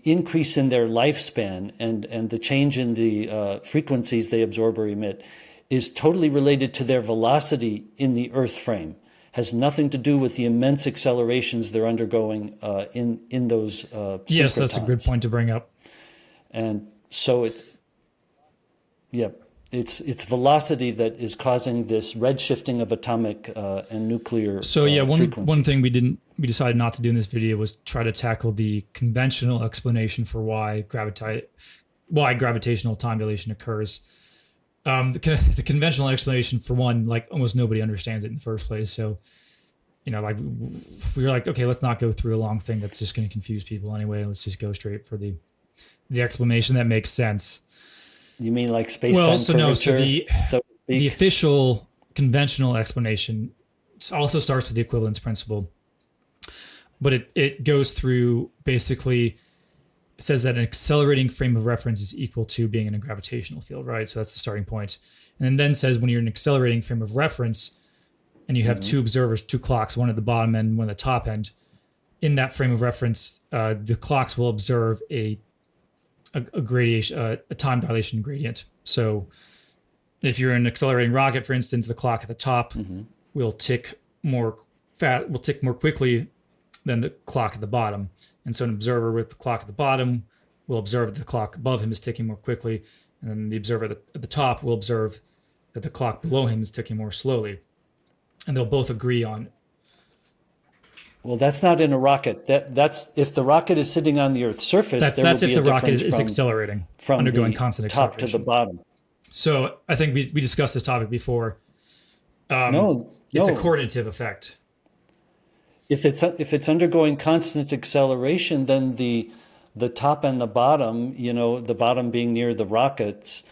increase in their lifespan and the change in the frequencies they absorb or emit is totally related to their velocity in the Earth frame. Has nothing to do with the immense accelerations they're undergoing in those synchrotrons. Yes, that's a good point to bring up. And so it's velocity that is causing this redshifting of atomic and nuclear one thing we decided not to do in this video was try to tackle the conventional explanation for why gravitational time dilation occurs. The conventional explanation, for one, like almost nobody understands it in the first place. So, we were like, okay, let's not go through a long thing that's just going to confuse people anyway. Let's just go straight for the explanation that makes sense. You mean like spacetime curvature? The official conventional explanation also starts with the equivalence principle, but it goes through basically. It says that an accelerating frame of reference is equal to being in a gravitational field, right? So that's the starting point. And then says when you're in an accelerating frame of reference and you have two observers, two clocks, one at the bottom end, one at the top end, in that frame of reference, the clocks will observe a time dilation gradient. So if you're in an accelerating rocket, for instance, the clock at the top will tick more quickly than the clock at the bottom. And so an observer with the clock at the bottom will observe the clock above him is ticking more quickly. And then the observer at the top will observe that the clock below him is ticking more slowly. And they'll both agree on. Well, that's not in a rocket. That's if the rocket is sitting on the Earth's surface. That's if the rocket is accelerating, from undergoing the constant top acceleration. to the bottom. So I think we discussed this topic before. It's a coordinative effect. If it's undergoing constant acceleration, then the top and the bottom, the bottom being near the rockets,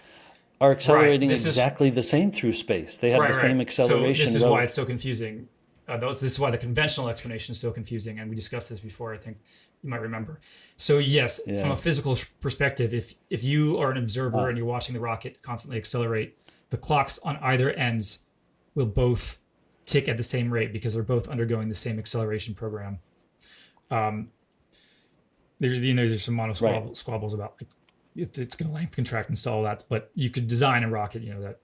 are accelerating exactly the same through space. They have the same acceleration. So this is why it's so confusing. This is why the conventional explanation is so confusing, and we discussed this before. I think you might remember. So yes, from a physical perspective, if you are an observer and you're watching the rocket constantly accelerate, the clocks on either ends will both tick at the same rate because they're both undergoing the same acceleration program. There's some squabbles about like it's going to length contract and all that, but you could design a rocket, that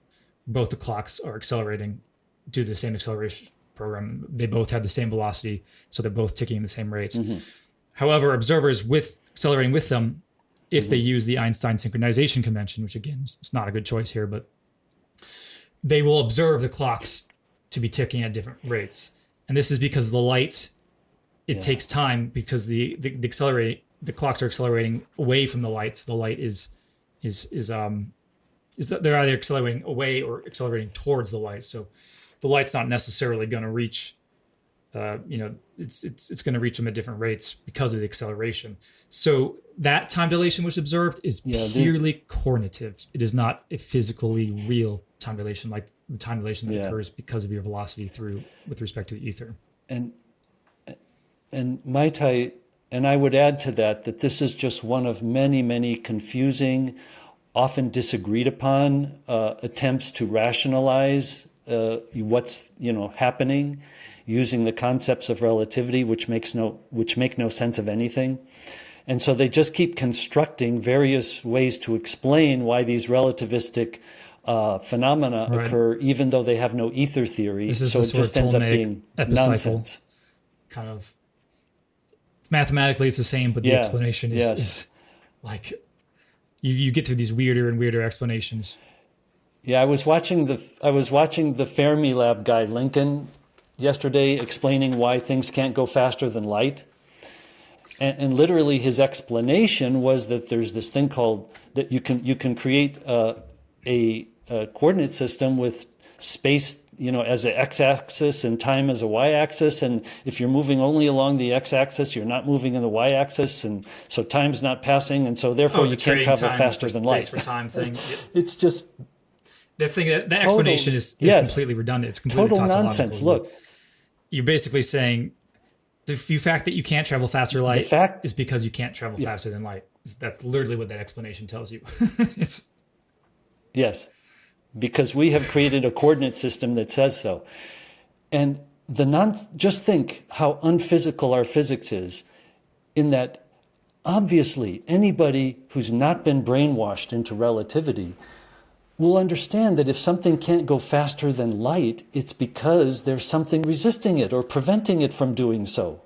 both the clocks are accelerating due to the same acceleration program. They both have the same velocity, so they're both ticking in the same rates. However, observers accelerating with them if they use the Einstein synchronization convention, which again is not a good choice here, but they will observe the clocks to be ticking at different rates. And this is because the light, it takes time because the clocks are accelerating away from the light. So the light is that they're either accelerating away or accelerating towards the light. So the light's not necessarily going to reach, it's going to reach them at different rates because of the acceleration. So that time dilation which observed is purely cognitive. It is not a physically real time dilation like the time dilation that occurs because of your velocity with respect to the ether. And I would add to that this is just one of many, many confusing, often disagreed upon attempts to rationalize what's happening using the concepts of relativity, which make no sense of anything. And so they just keep constructing various ways to explain why these relativistic phenomena occur, even though they have no ether theory. So it just ends up being nonsense. Kind of mathematically, it's the same, but the explanation is like you get through these weirder and weirder explanations. Yeah, I was watching the Fermilab guy Lincoln yesterday explaining why things can't go faster than light. And literally his explanation was that there's this thing called that you can create a coordinate system with space, as an x-axis and time as a y-axis. And if you're moving only along the x-axis, you're not moving in the y-axis, and so time's not passing, and so therefore you can't travel faster than light. For time thing. It's just this thing. That explanation is completely redundant. It's completely total nonsense. Look, you're basically saying the fact that you can't travel faster than light is because you can't travel faster than light. That's literally what that explanation tells you. Yes, because we have created a coordinate system that says so. And just think how unphysical our physics is, in that obviously anybody who's not been brainwashed into relativity will understand that if something can't go faster than light, it's because there's something resisting it or preventing it from doing so.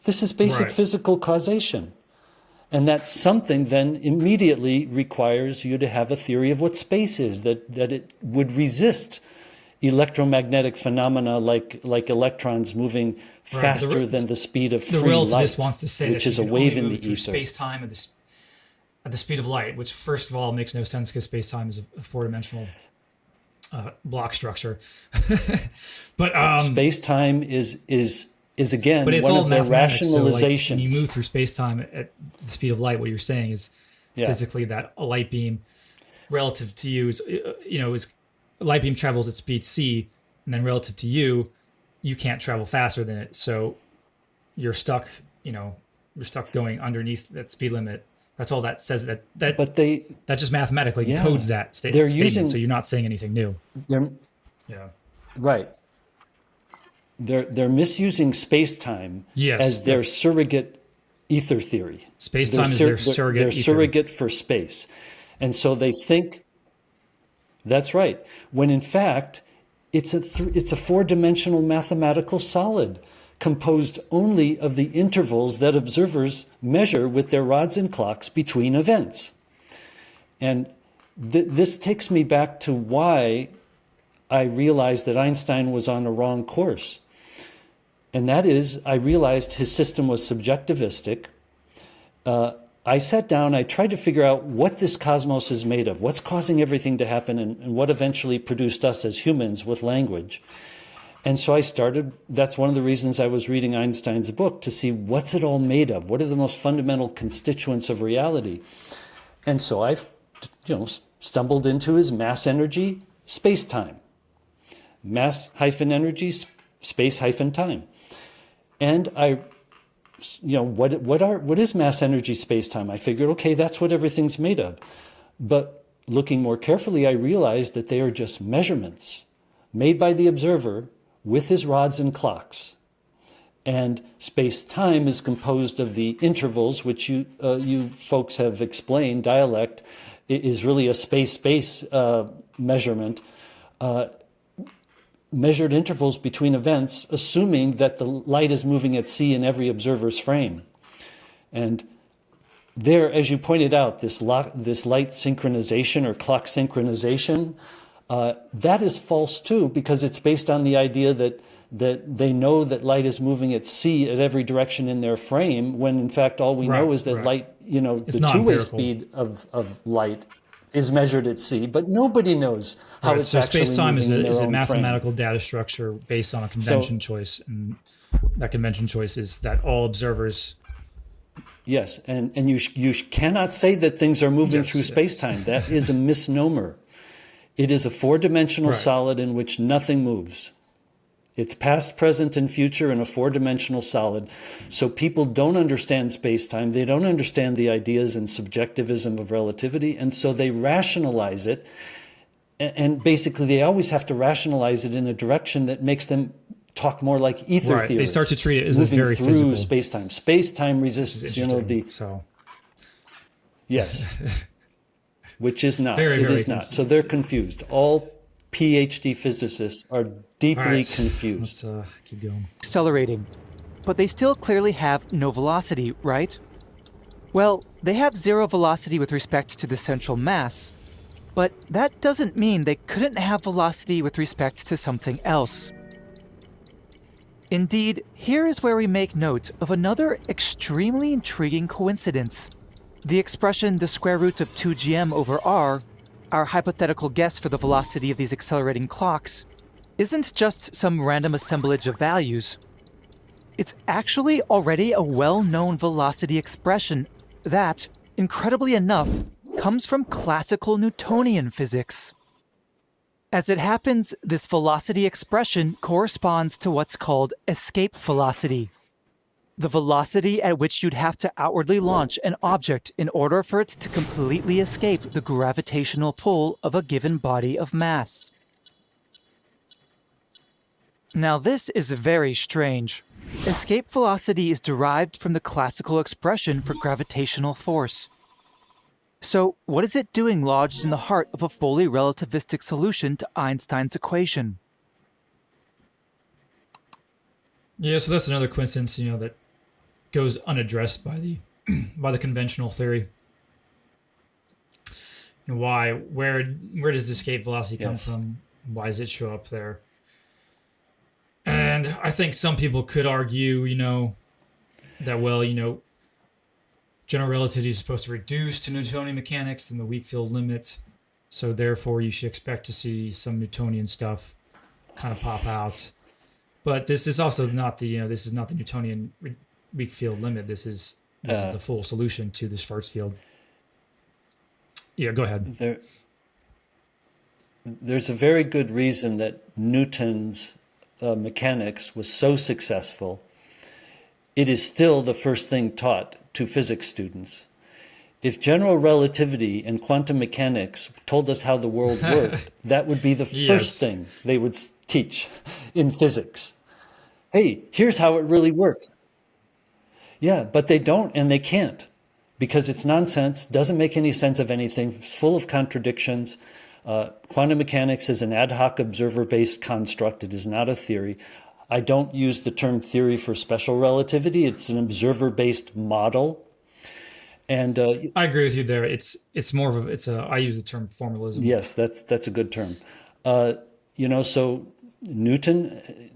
This is basic physical causation. And that something then immediately requires you to have a theory of what space is, that it would resist electromagnetic phenomena like electrons moving faster than the speed of free light. The relativist wants to say which that is you a can wave only in move the through ether. space-time at the speed of light, which first of all makes no sense because space-time is a four-dimensional block structure. But space-time is again but it's one all of their rationalizations. So like when you move through space-time at the speed of light, what you're saying is physically that a light beam relative to you is a light beam travels at speed c, and then relative to you can't travel faster than it. So you're stuck going underneath that speed limit. That's all that says. That just mathematically encodes that statement. So you're not saying anything new. Right. They're misusing space-time as their surrogate ether theory. Space-time is their surrogate ether. Surrogate for space. And so they think that's right. When in fact, it's a four-dimensional mathematical solid composed only of the intervals that observers measure with their rods and clocks between events. And this takes me back to why I realized that Einstein was on a wrong course. And that is, I realized his system was subjectivistic. I sat down, I tried to figure out what this cosmos is made of, what's causing everything to happen, and what eventually produced us as humans with language. And so I started, that's one of the reasons I was reading Einstein's book, to see what's it all made of? What are the most fundamental constituents of reality? And so I stumbled into his mass-energy, space-time. Mass-energy, space-time. And what is mass energy space-time? I figured, okay, that's what everything's made of. But looking more carefully, I realized that they are just measurements made by the observer with his rods and clocks. And space-time is composed of the intervals, which you folks have explained. Dialect is really a space-space measurement. Measured intervals between events, assuming that the light is moving at c in every observer's frame. And there, as you pointed out, this light synchronization or clock synchronization, that is false too, because it's based on the idea that they know that light is moving at c at every direction in their frame, when in fact all we know is that light, It's the not two-way empirical. speed of light is measured at c, but nobody knows how it's so actually space-time moving in their is a own mathematical data structure based on a convention choice, and that convention choice is that all observers. Yes, and you cannot say that things are moving through space-time. That is a misnomer. It is a four-dimensional solid in which nothing moves. It's past, present, and future in a four-dimensional solid. So people don't understand space-time. They don't understand the ideas and subjectivism of relativity, and so they rationalize it. And basically, they always have to rationalize it in a direction that makes them talk more like ether theorists. They start to treat it as moving very through physical. space-time. Space-time resists, Yes. Which is not. Very, it very is not. So they're confused. All PhD physicists are deeply confused. Let's keep going. Accelerating. But they still clearly have no velocity, right? Well, they have zero velocity with respect to the central mass, but that doesn't mean they couldn't have velocity with respect to something else. Indeed, here is where we make note of another extremely intriguing coincidence. The expression the square root of 2gm over r, our hypothetical guess for the velocity of these accelerating clocks, isn't just some random assemblage of values. It's actually already a well-known velocity expression that, incredibly enough, comes from classical Newtonian physics. As it happens, this velocity expression corresponds to what's called escape velocity, the velocity at which you'd have to outwardly launch an object in order for it to completely escape the gravitational pull of a given body of mass. Now this is very strange. Escape velocity is derived from the classical expression for gravitational force. So what is it doing lodged in the heart of a fully relativistic solution to Einstein's equation? Yeah, so that's another coincidence, that goes unaddressed by the by the conventional theory. Why? Where does the escape velocity come from? Why does it show up there? And I think some people could argue, that general relativity is supposed to reduce to Newtonian mechanics and the weak field limit, so therefore you should expect to see some Newtonian stuff kind of pop out. But this is also not the this is not the Newtonian weak field limit. This is the full solution to the Schwarz field. Yeah, go ahead. There's a very good reason that Newton's mechanics was so successful. It is still the first thing taught to physics students. If general relativity and quantum mechanics told us how the world worked, that would be the first thing they would teach in physics. Hey, here's how it really works. Yeah, but they don't and they can't, because it's nonsense, doesn't make any sense of anything, it's full of contradictions. Quantum mechanics is an ad hoc observer-based construct. It is not a theory. I don't use the term theory for special relativity. It's an observer-based model. And I agree with you there. It's more of I use the term formalism. Yes, that's a good term. So Newton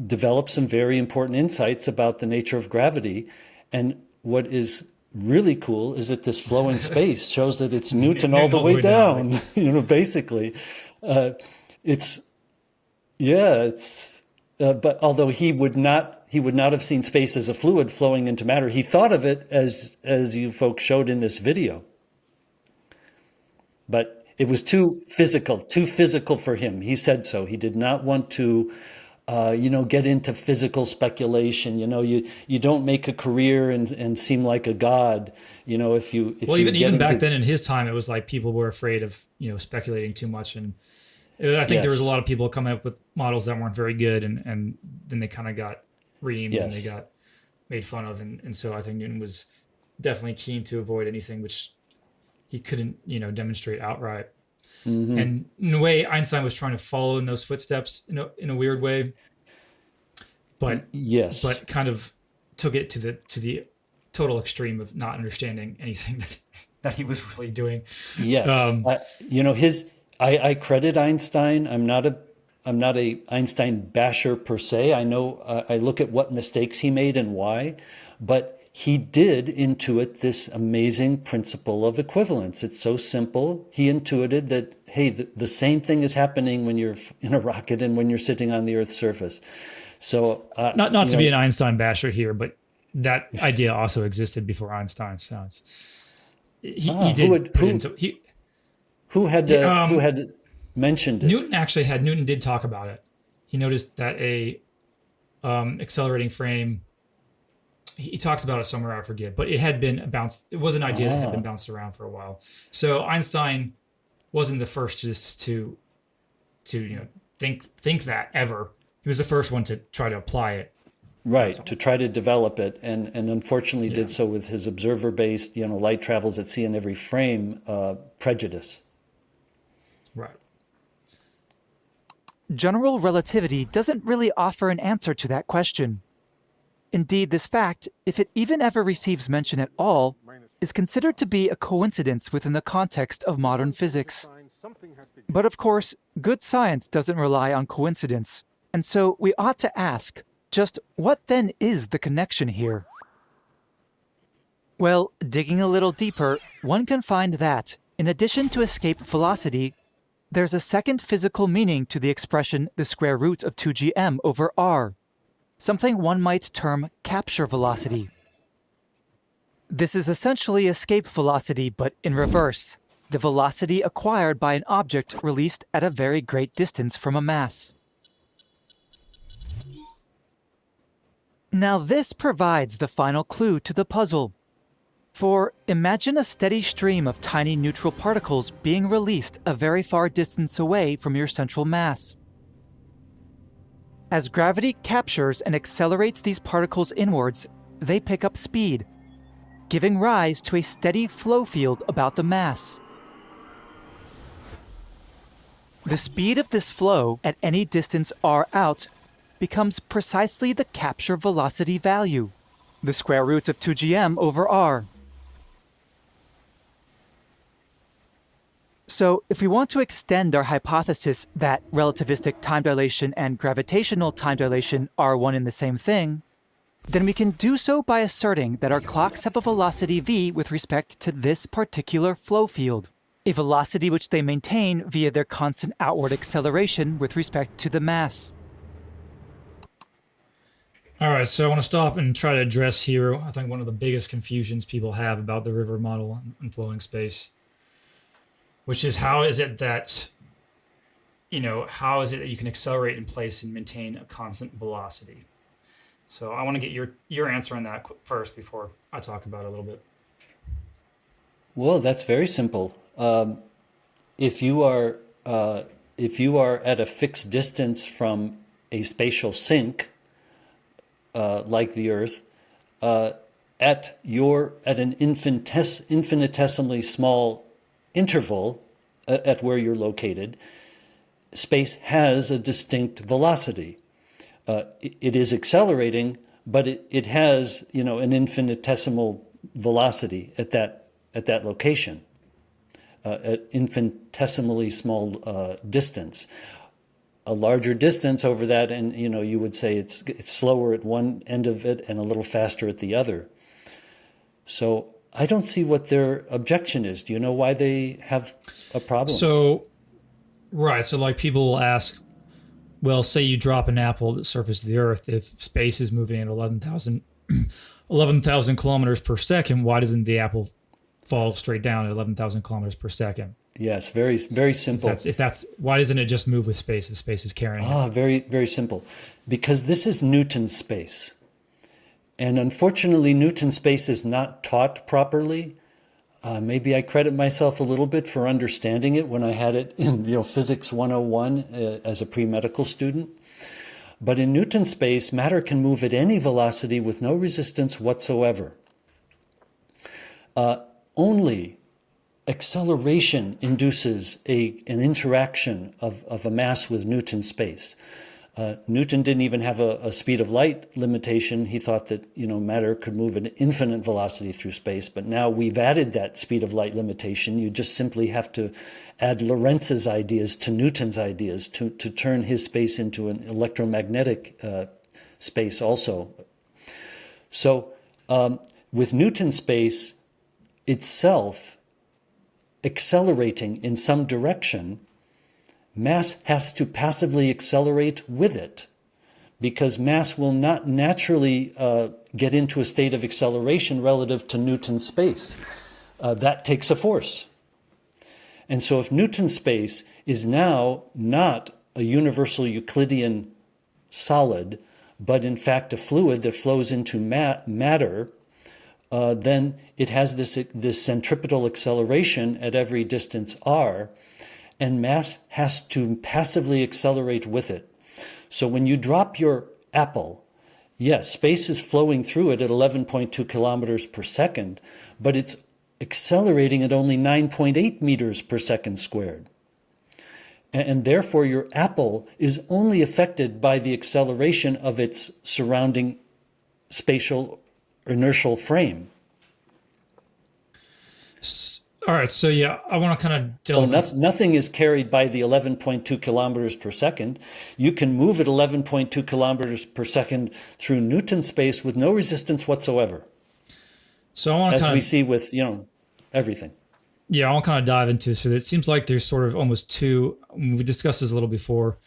developed some very important insights about the nature of gravity, and what is really cool is that this flowing space shows that it's Newton all the way down. Basically, but although he would not have seen space as a fluid flowing into matter, he thought of it as you folks showed in this video. But it was too physical for him. He said so. He did not want to get into physical speculation. You don't make a career and seem like a god. Even back then in his time, it was like people were afraid of speculating too much, and I think there was a lot of people coming up with models that weren't very good, and then they kind of got reamed and they got made fun of, and so I think Newton was definitely keen to avoid anything which he couldn't demonstrate outright. Mm-hmm. And in a way, Einstein was trying to follow in those footsteps in a weird way, but kind of took it to the total extreme of not understanding anything that he was really doing. Yes. I credit Einstein. I'm not a Einstein basher per se. I know I look at what mistakes he made and why, but he did intuit this amazing principle of equivalence. It's so simple. He intuited that, hey, the same thing is happening when you're in a rocket and when you're sitting on the Earth's surface. So not to be an Einstein basher here, but that idea also existed before Einstein. So he did. Who had mentioned it? Newton did talk about it. He noticed that a accelerating frame. He talks about it somewhere, I forget, but it had been bounced. It was an idea that had been bounced around for a while. So Einstein wasn't the first to think that ever. He was the first one to try to apply it. Right, to try to develop it, and unfortunately did so with his observer-based, light travels at sea in every frame prejudice. Right. General relativity doesn't really offer an answer to that question. Indeed, this fact, if it even ever receives mention at all, is considered to be a coincidence within the context of modern physics. But of course, good science doesn't rely on coincidence, and so we ought to ask, just what then is the connection here? Well, digging a little deeper, one can find that, in addition to escape velocity, there's a second physical meaning to the expression the square root of 2gm over r, something one might term capture velocity. This is essentially escape velocity, but in reverse, the velocity acquired by an object released at a very great distance from a mass. Now this provides the final clue to the puzzle. For imagine a steady stream of tiny neutral particles being released a very far distance away from your central mass. As gravity captures and accelerates these particles inwards, they pick up speed, giving rise to a steady flow field about the mass. The speed of this flow at any distance r out becomes precisely the capture velocity value, the square root of 2gm over r. So, if we want to extend our hypothesis that relativistic time dilation and gravitational time dilation are one and the same thing, then we can do so by asserting that our clocks have a velocity v with respect to this particular flow field, a velocity which they maintain via their constant outward acceleration with respect to the mass. All right, so I want to stop and try to address here, I think, one of the biggest confusions people have about the river model and flowing space, which is how is it that you can accelerate in place and maintain a constant velocity? So I want to get your answer on that first before I talk about it a little bit. Well, that's very simple. If you are at a fixed distance from a spatial sink, like the Earth, at an infinitesimally small interval at where you're located, space has a distinct velocity. It is accelerating, but it has an infinitesimal velocity at that location, at infinitesimally small distance. A larger distance over that, and you would say it's slower at one end of it and a little faster at the other. So I don't see what their objection is. Do you know why they have a problem? So like people will ask, well, say you drop an apple that surfaces the Earth. If space is moving at 11,000 kilometers per second, why doesn't the apple fall straight down at 11,000 kilometers per second? Yes, very, very simple. If that's why doesn't it just move with space if space is carrying it? Very, very simple. Because this is Newton's space. And unfortunately, Newton's space is not taught properly. Maybe I credit myself a little bit for understanding it when I had it in Physics 101 as a pre-medical student. But in Newton's space, matter can move at any velocity with no resistance whatsoever. Only acceleration induces an interaction of a mass with Newton's space. Newton didn't even have a speed of light limitation. He thought that, matter could move at infinite velocity through space. But now we've added that speed of light limitation. You just simply have to add Lorentz's ideas to Newton's ideas to turn his space into an electromagnetic space also. So with Newton's space itself accelerating in some direction, mass has to passively accelerate with it, because mass will not naturally get into a state of acceleration relative to Newton's space. That takes a force. And so if Newton's space is now not a universal Euclidean solid, but in fact a fluid that flows into matter, then it has this centripetal acceleration at every distance r, and mass has to passively accelerate with it. So when you drop your apple, yes, space is flowing through it at 11.2 kilometers per second, but it's accelerating at only 9.8 meters per second squared. And therefore your apple is only affected by the acceleration of its surrounding spatial inertial frame. All right, so yeah, I want to kind of delve. So nothing is carried by the 11.2 kilometers per second. You can move at 11.2 kilometers per second through Newton's space with no resistance whatsoever. So I want to as we see with everything. Yeah, I want to kind of dive into this. So it seems like there's sort of almost two. We discussed this a little before.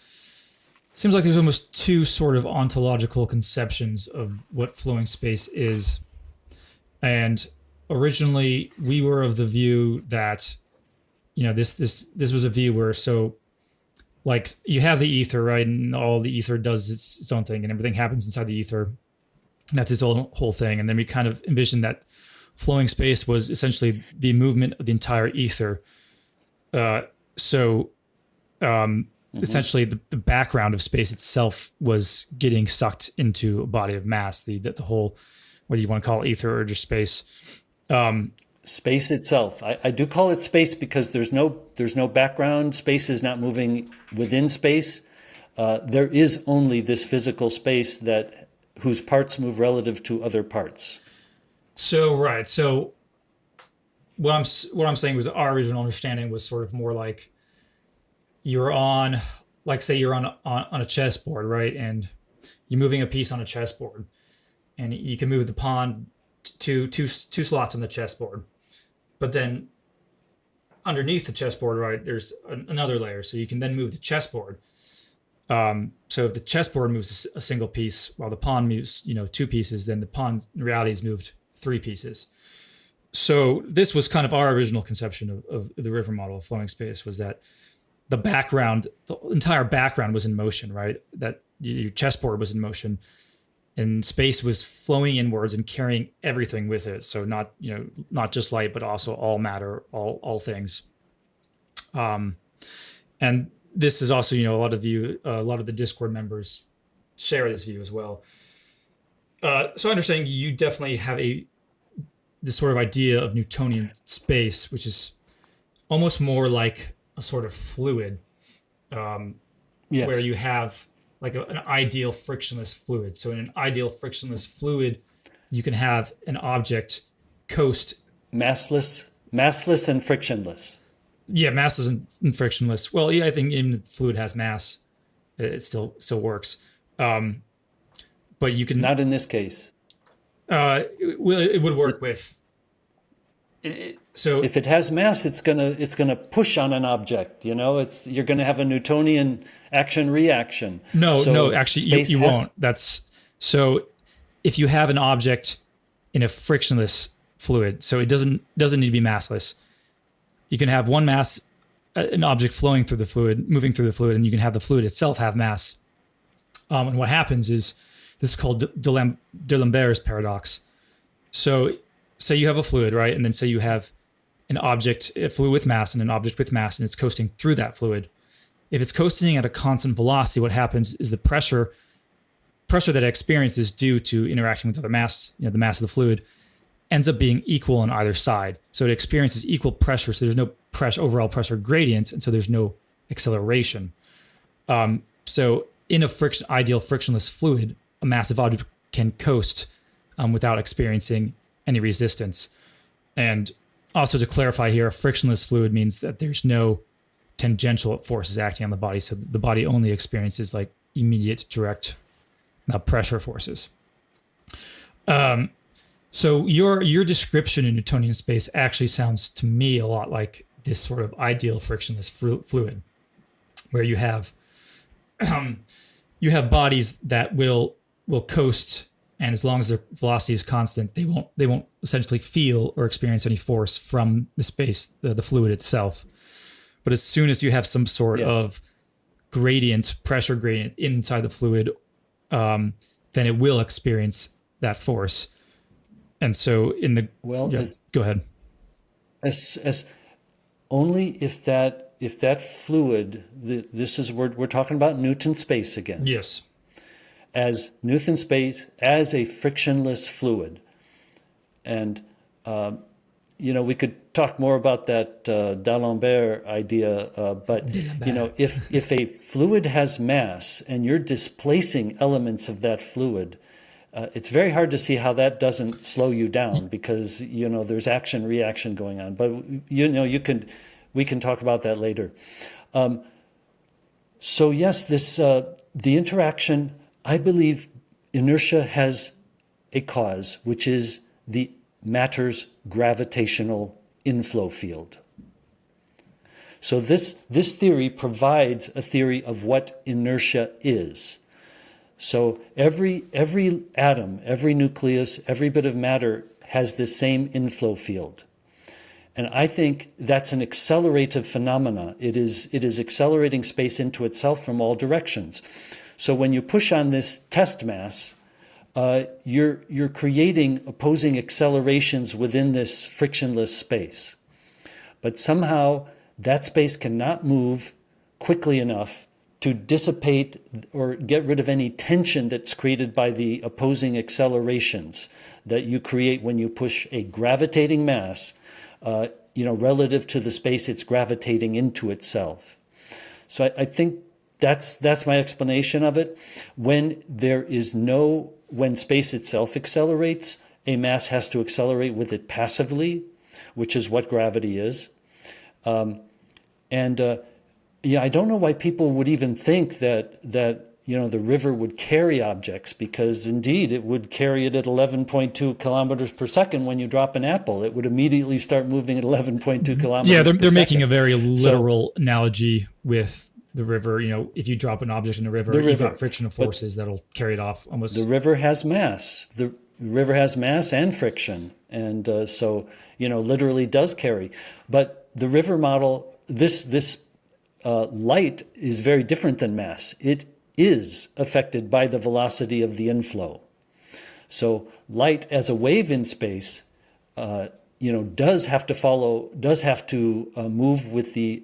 It seems like there's almost two sort of ontological conceptions of what flowing space is, and originally we were of the view that, this was a view where, so like you have the ether, right? And all the ether does its own thing and everything happens inside the ether. And that's its whole thing. And then we kind of envisioned that flowing space was essentially the movement of the entire ether. Essentially the background of space itself was getting sucked into a body of mass, the whole, whether you want to call it ether or just space. Space itself. I do call it space because there's no background. Space is not moving within space. There is only this physical space whose parts move relative to other parts. So right. So what I'm saying was our original understanding was sort of more like you're on, like say you're on a chessboard, right? And you're moving a piece on a chessboard, and you can move the pawn to two slots on the chessboard. But then underneath the chessboard, right, there's another layer. So you can then move the chessboard. So if the chessboard moves a single piece while the pawn moves, two pieces, then the pawn in reality is moved 3 pieces. So this was kind of our original conception of the river model of flowing space, was that the entire background was in motion, right? That your chessboard was in motion, and space was flowing inwards and carrying everything with it. So not just light, but also all matter, all things. And this is also, a lot of the Discord members share this view as well. So I understand you definitely have this sort of idea of Newtonian space, which is almost more like a sort of fluid, Yes. where you have like an ideal frictionless fluid. So in an ideal frictionless fluid, you can have an object coast. Massless and frictionless. Yeah, massless and frictionless. Well, yeah, I think even if the fluid has mass, it still works. But you can not in this case. It would work with. So if it has mass, it's gonna push on an object. You're gonna have a Newtonian action-reaction. No, actually, you won't. So if you have an object in a frictionless fluid, so it doesn't need to be massless. You can have one mass, an object flowing through the fluid, moving through the fluid, and you can have the fluid itself have mass. And what happens is, this is called D'Alembert's paradox. So say you have a fluid, right? And then say you have an object, a fluid with mass and an object with mass, and it's coasting through that fluid. If it's coasting at a constant velocity, what happens is the pressure that it experiences due to interacting with other mass, the mass of the fluid, ends up being equal on either side. So it experiences equal pressure. So there's no overall pressure gradient, and so there's no acceleration. So in a ideal frictionless fluid, a massive object can coast without experiencing any resistance. And also to clarify here, a frictionless fluid means that there's no tangential forces acting on the body. So the body only experiences like immediate direct pressure forces. So your description in Newtonian space actually sounds to me a lot like this sort of ideal frictionless fluid, where you have bodies that will coast, and as long as their velocity is constant, they won't essentially feel or experience any force from the space, the fluid itself. But as soon as you have some sort of pressure gradient inside the fluid, then it will experience that force. And so go ahead. As only if that fluid, this is we're talking about Newton space again. Yes. As Newton space as a frictionless fluid, and we could talk more about that D'Alembert idea, but if a fluid has mass and you're displacing elements of that fluid, it's very hard to see how that doesn't slow you down, because there's action reaction going on. But we can talk about that later. So yes, the interaction. I believe inertia has a cause, which is the matter's gravitational inflow field. So this theory provides a theory of what inertia is. So every atom, every nucleus, every bit of matter has this same inflow field. And I think that's an accelerative phenomena. It is accelerating space into itself from all directions. So when you push on this test mass, you're creating opposing accelerations within this frictionless space. But somehow that space cannot move quickly enough to dissipate or get rid of any tension that's created by the opposing accelerations that you create when you push a gravitating mass, relative to the space it's gravitating into itself. So I think that's my explanation of it. When space itself accelerates, a mass has to accelerate with it passively, which is what gravity is. I don't know why people would even think that the river would carry objects, because indeed it would carry it at 11.2 kilometers per second. When you drop an apple, it would immediately start moving at 11.2 kilometers per second. Yeah, they're making a very literal analogy with the river. If you drop an object in the river, you've got frictional forces that'll carry it off almost. The river has mass. The river has mass and friction. And literally does carry. But the river model, this light is very different than mass. It is affected by the velocity of the inflow. So light as a wave in space, does have to move with the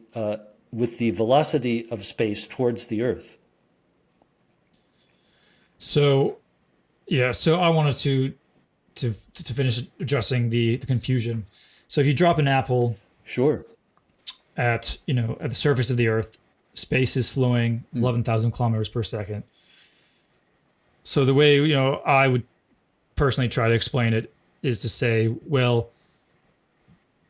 velocity of space towards the Earth. So I wanted to finish addressing the confusion. So if you drop an apple, sure, at the surface of the Earth, space is flowing 11,000 kilometers per second. So the way I would personally try to explain it is to say, well,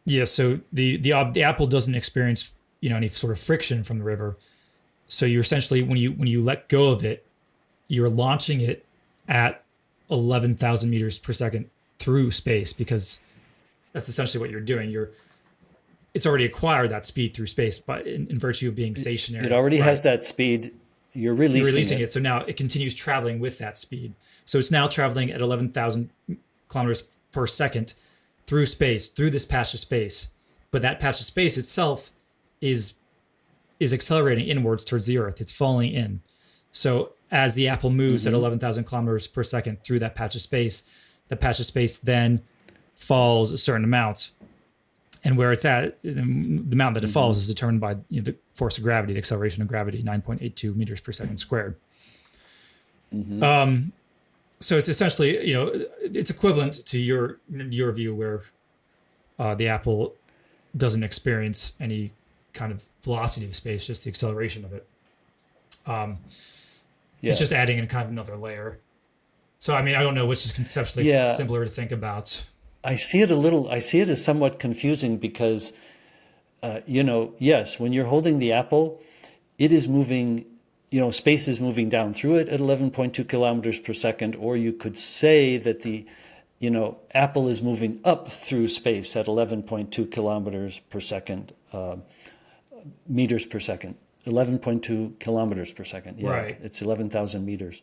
yeah, so the apple doesn't experience any sort of friction from the river. So you're essentially, when you let go of it, you're launching it at 11,000 meters per second through space, because that's essentially what you're doing. It's already acquired that speed through space, but in virtue of being stationary. It already has that speed. You're releasing it. So now it continues traveling with that speed. So it's now traveling at 11,000 kilometers per second through space, through this patch of space. But that patch of space itself is accelerating inwards towards the Earth. It's falling in. So as the apple moves at 11,000 kilometers per second through that patch of space, the patch of space then falls a certain amount. And where it's at, the amount that it falls is determined by the force of gravity, the acceleration of gravity, 9.82 meters per second squared. So it's essentially, it's equivalent to your view, where the apple doesn't experience any kind of velocity of space, just the acceleration of it. It's just Yes. adding in kind of another layer. So I mean, I don't know which is conceptually Yeah. simpler to think about. I see it as somewhat confusing because, yes, when you're holding the apple, it is moving, space is moving down through it at 11.2 kilometers per second, or you could say that the, apple is moving up through space at 11.2 kilometers per second, meters per second. 11.2 kilometers per second. Yeah, Right. it's 11,000 meters.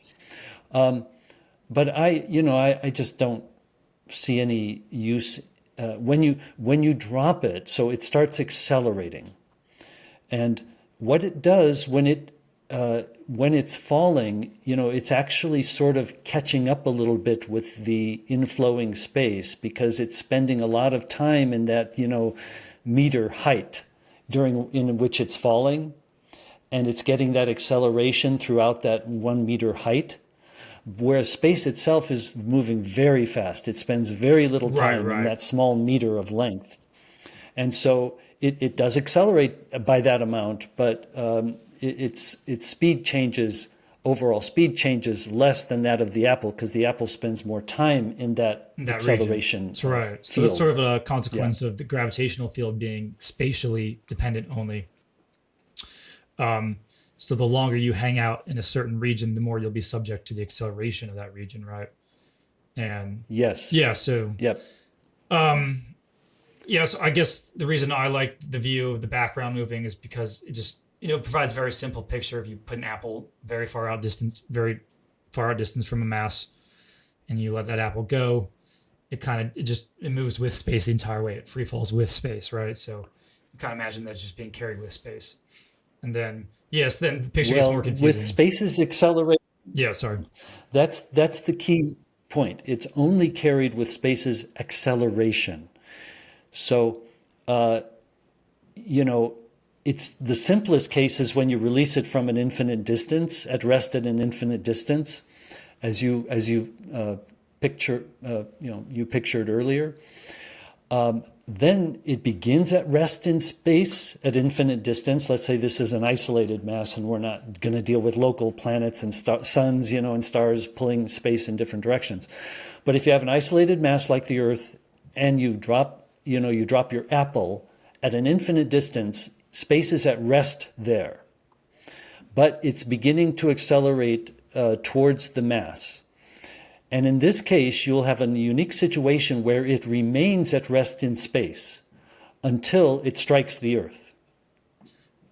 But I just don't see any use when you drop it. So it starts accelerating, and what it does when it's falling, it's actually sort of catching up a little bit with the inflowing space because it's spending a lot of time in that meter height during in which it's falling, and it's getting that acceleration throughout that 1 meter height. Whereas space itself is moving very fast. It spends very little Right. time in Right. that small meter of length. And so it does accelerate by that amount, but its speed changes, overall speed changes less than that of the apple because the apple spends more time in that In that region. acceleration That's right. So that's sort field. of a Yeah. consequence of the gravitational field being spatially dependent only. So the longer you hang out in a certain region, the more you'll be subject to the acceleration of that region, right? And Yes. yeah, so Yep. yes, I guess the reason I like the view of the background moving is because it just provides a very simple picture. If you put an apple very far out distance from a mass, and you let that apple go, it moves with space the entire way. It free falls with space, right? So you kind of imagine that it's just being carried with space, and then yes, then the picture gets Well, more with confusing. space's acceleration, Yeah, sorry. that's the key point. It's only carried with space's acceleration. So, you know, it's the simplest case is when you release it from an infinite distance, at rest at an infinite distance, as you you pictured earlier. Then it begins at rest in space at infinite distance. Let's say this is an isolated mass, and we're not going to deal with local planets and suns, and stars pulling space in different directions. But if you have an isolated mass like the Earth, and you drop your apple at an infinite distance, space is at rest there, but it's beginning to accelerate towards the mass. And in this case, you'll have a unique situation where it remains at rest in space until it strikes the Earth.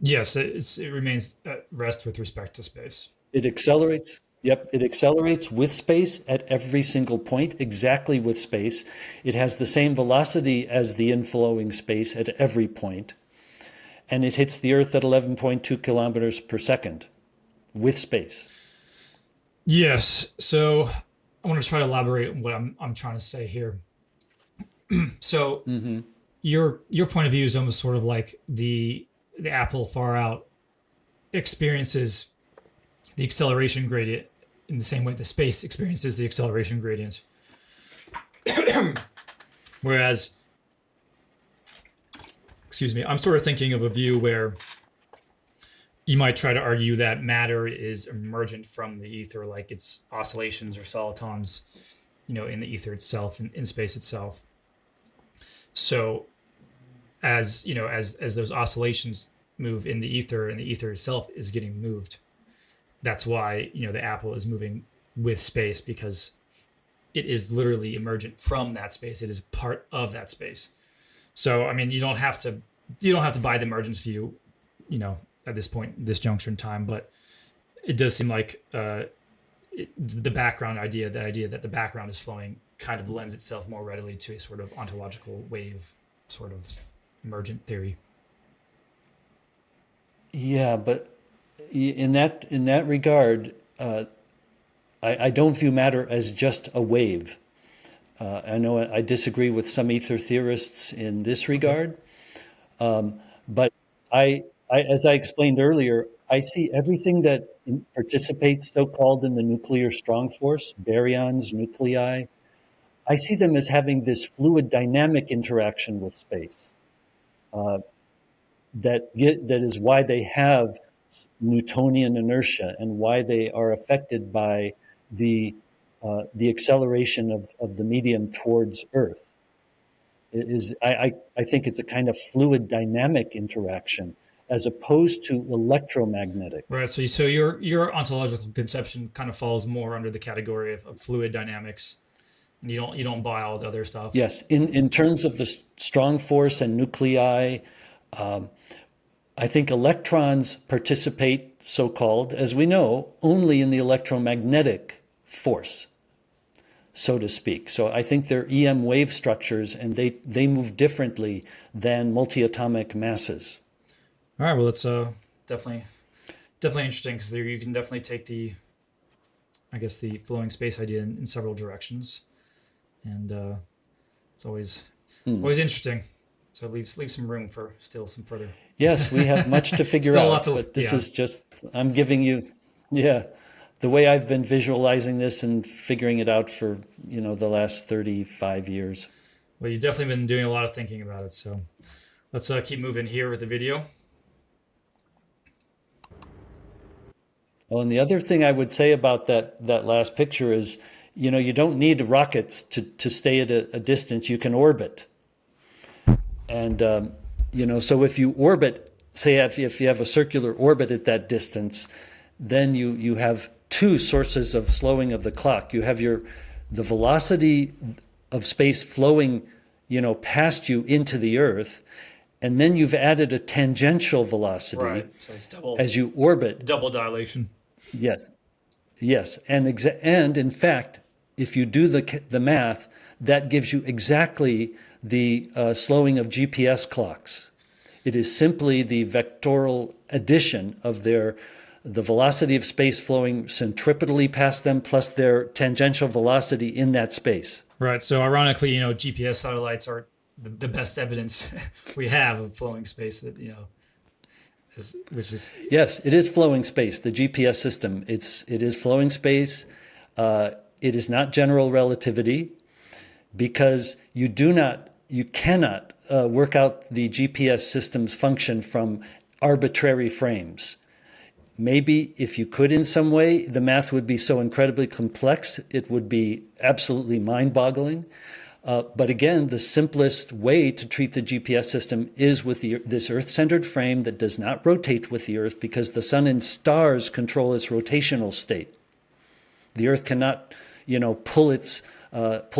Yes, it remains at rest with respect to space. It accelerates. Yep, it accelerates with space at every single point, exactly with space. It has the same velocity as the inflowing space at every point. And it hits the Earth at 11.2 kilometers per second with space. Yes. So I want to try to elaborate on what I'm trying to say here. So your point of view is almost sort of like the apple far out experiences the acceleration gradient in the same way the space experiences the acceleration gradient. Whereas, excuse me, I'm sort of thinking of a view where you might try to argue that matter is emergent from the ether, like it's oscillations or solitons, in the ether itself, in space itself. So, as those oscillations move in the ether, and the ether itself is getting moved, that's why the apple is moving with space, because it is literally emergent from that space. It is part of that space. So, I mean, you don't have to buy the emergence view, at this point, this juncture in time, but it does seem like the background idea, the idea that the background is flowing, kind of lends itself more readily to a sort of ontological wave, sort of emergent theory. Yeah, but in that regard, I don't view matter as just a wave. I know I disagree with some ether theorists in this regard, but as I explained earlier, I see everything that participates, so-called, in the nuclear strong force, baryons, nuclei. I see them as having this fluid dynamic interaction with space. That is why they have Newtonian inertia and why they are affected by the acceleration of the medium towards Earth. I think it's a kind of fluid dynamic interaction as opposed to electromagnetic. Right. So your ontological conception kind of falls more under the category of fluid dynamics, and you don't buy all the other stuff. Yes, in terms of the strong force and nuclei, I think electrons participate, so-called, as we know, only in the electromagnetic force, so to speak. So I think they're EM wave structures, and they move differently than multi-atomic masses. All right. Well, it's definitely interesting, because you can definitely take the flowing space idea in several directions, and it's always interesting. So leave some room for still some further. Yes, we have much to figure Still a out, lot to- but this yeah. is just, I'm giving you, the way I've been visualizing this and figuring it out for, the last 35 years. Well, you've definitely been doing a lot of thinking about it. So let's keep moving here with the video. Oh, and the other thing I would say about that last picture is, you don't need rockets to stay at a distance. You can orbit. And, so if you orbit, say if you have a circular orbit at that distance, then you have two sources of slowing of the clock. You have the velocity of space flowing, past you into the Earth, and then you've added a tangential velocity Right. So it's double as you orbit. double dilation. Yes, and in fact, if you do the math, that gives you exactly the slowing of GPS clocks. It is simply the vectoral addition of the velocity of space flowing centripetally past them plus their tangential velocity in that space. Right. So ironically, GPS satellites are the best evidence we have of flowing space. That which is Yes, it is flowing space. The GPS system, it is flowing space. It is not general relativity, because you cannot work out the GPS system's function from arbitrary frames. Maybe if you could in some way, the math would be so incredibly complex, it would be absolutely mind-boggling. But again, the simplest way to treat the GPS system is with this Earth-centered frame that does not rotate with the Earth, because the sun and stars control its rotational state. The Earth cannot, pull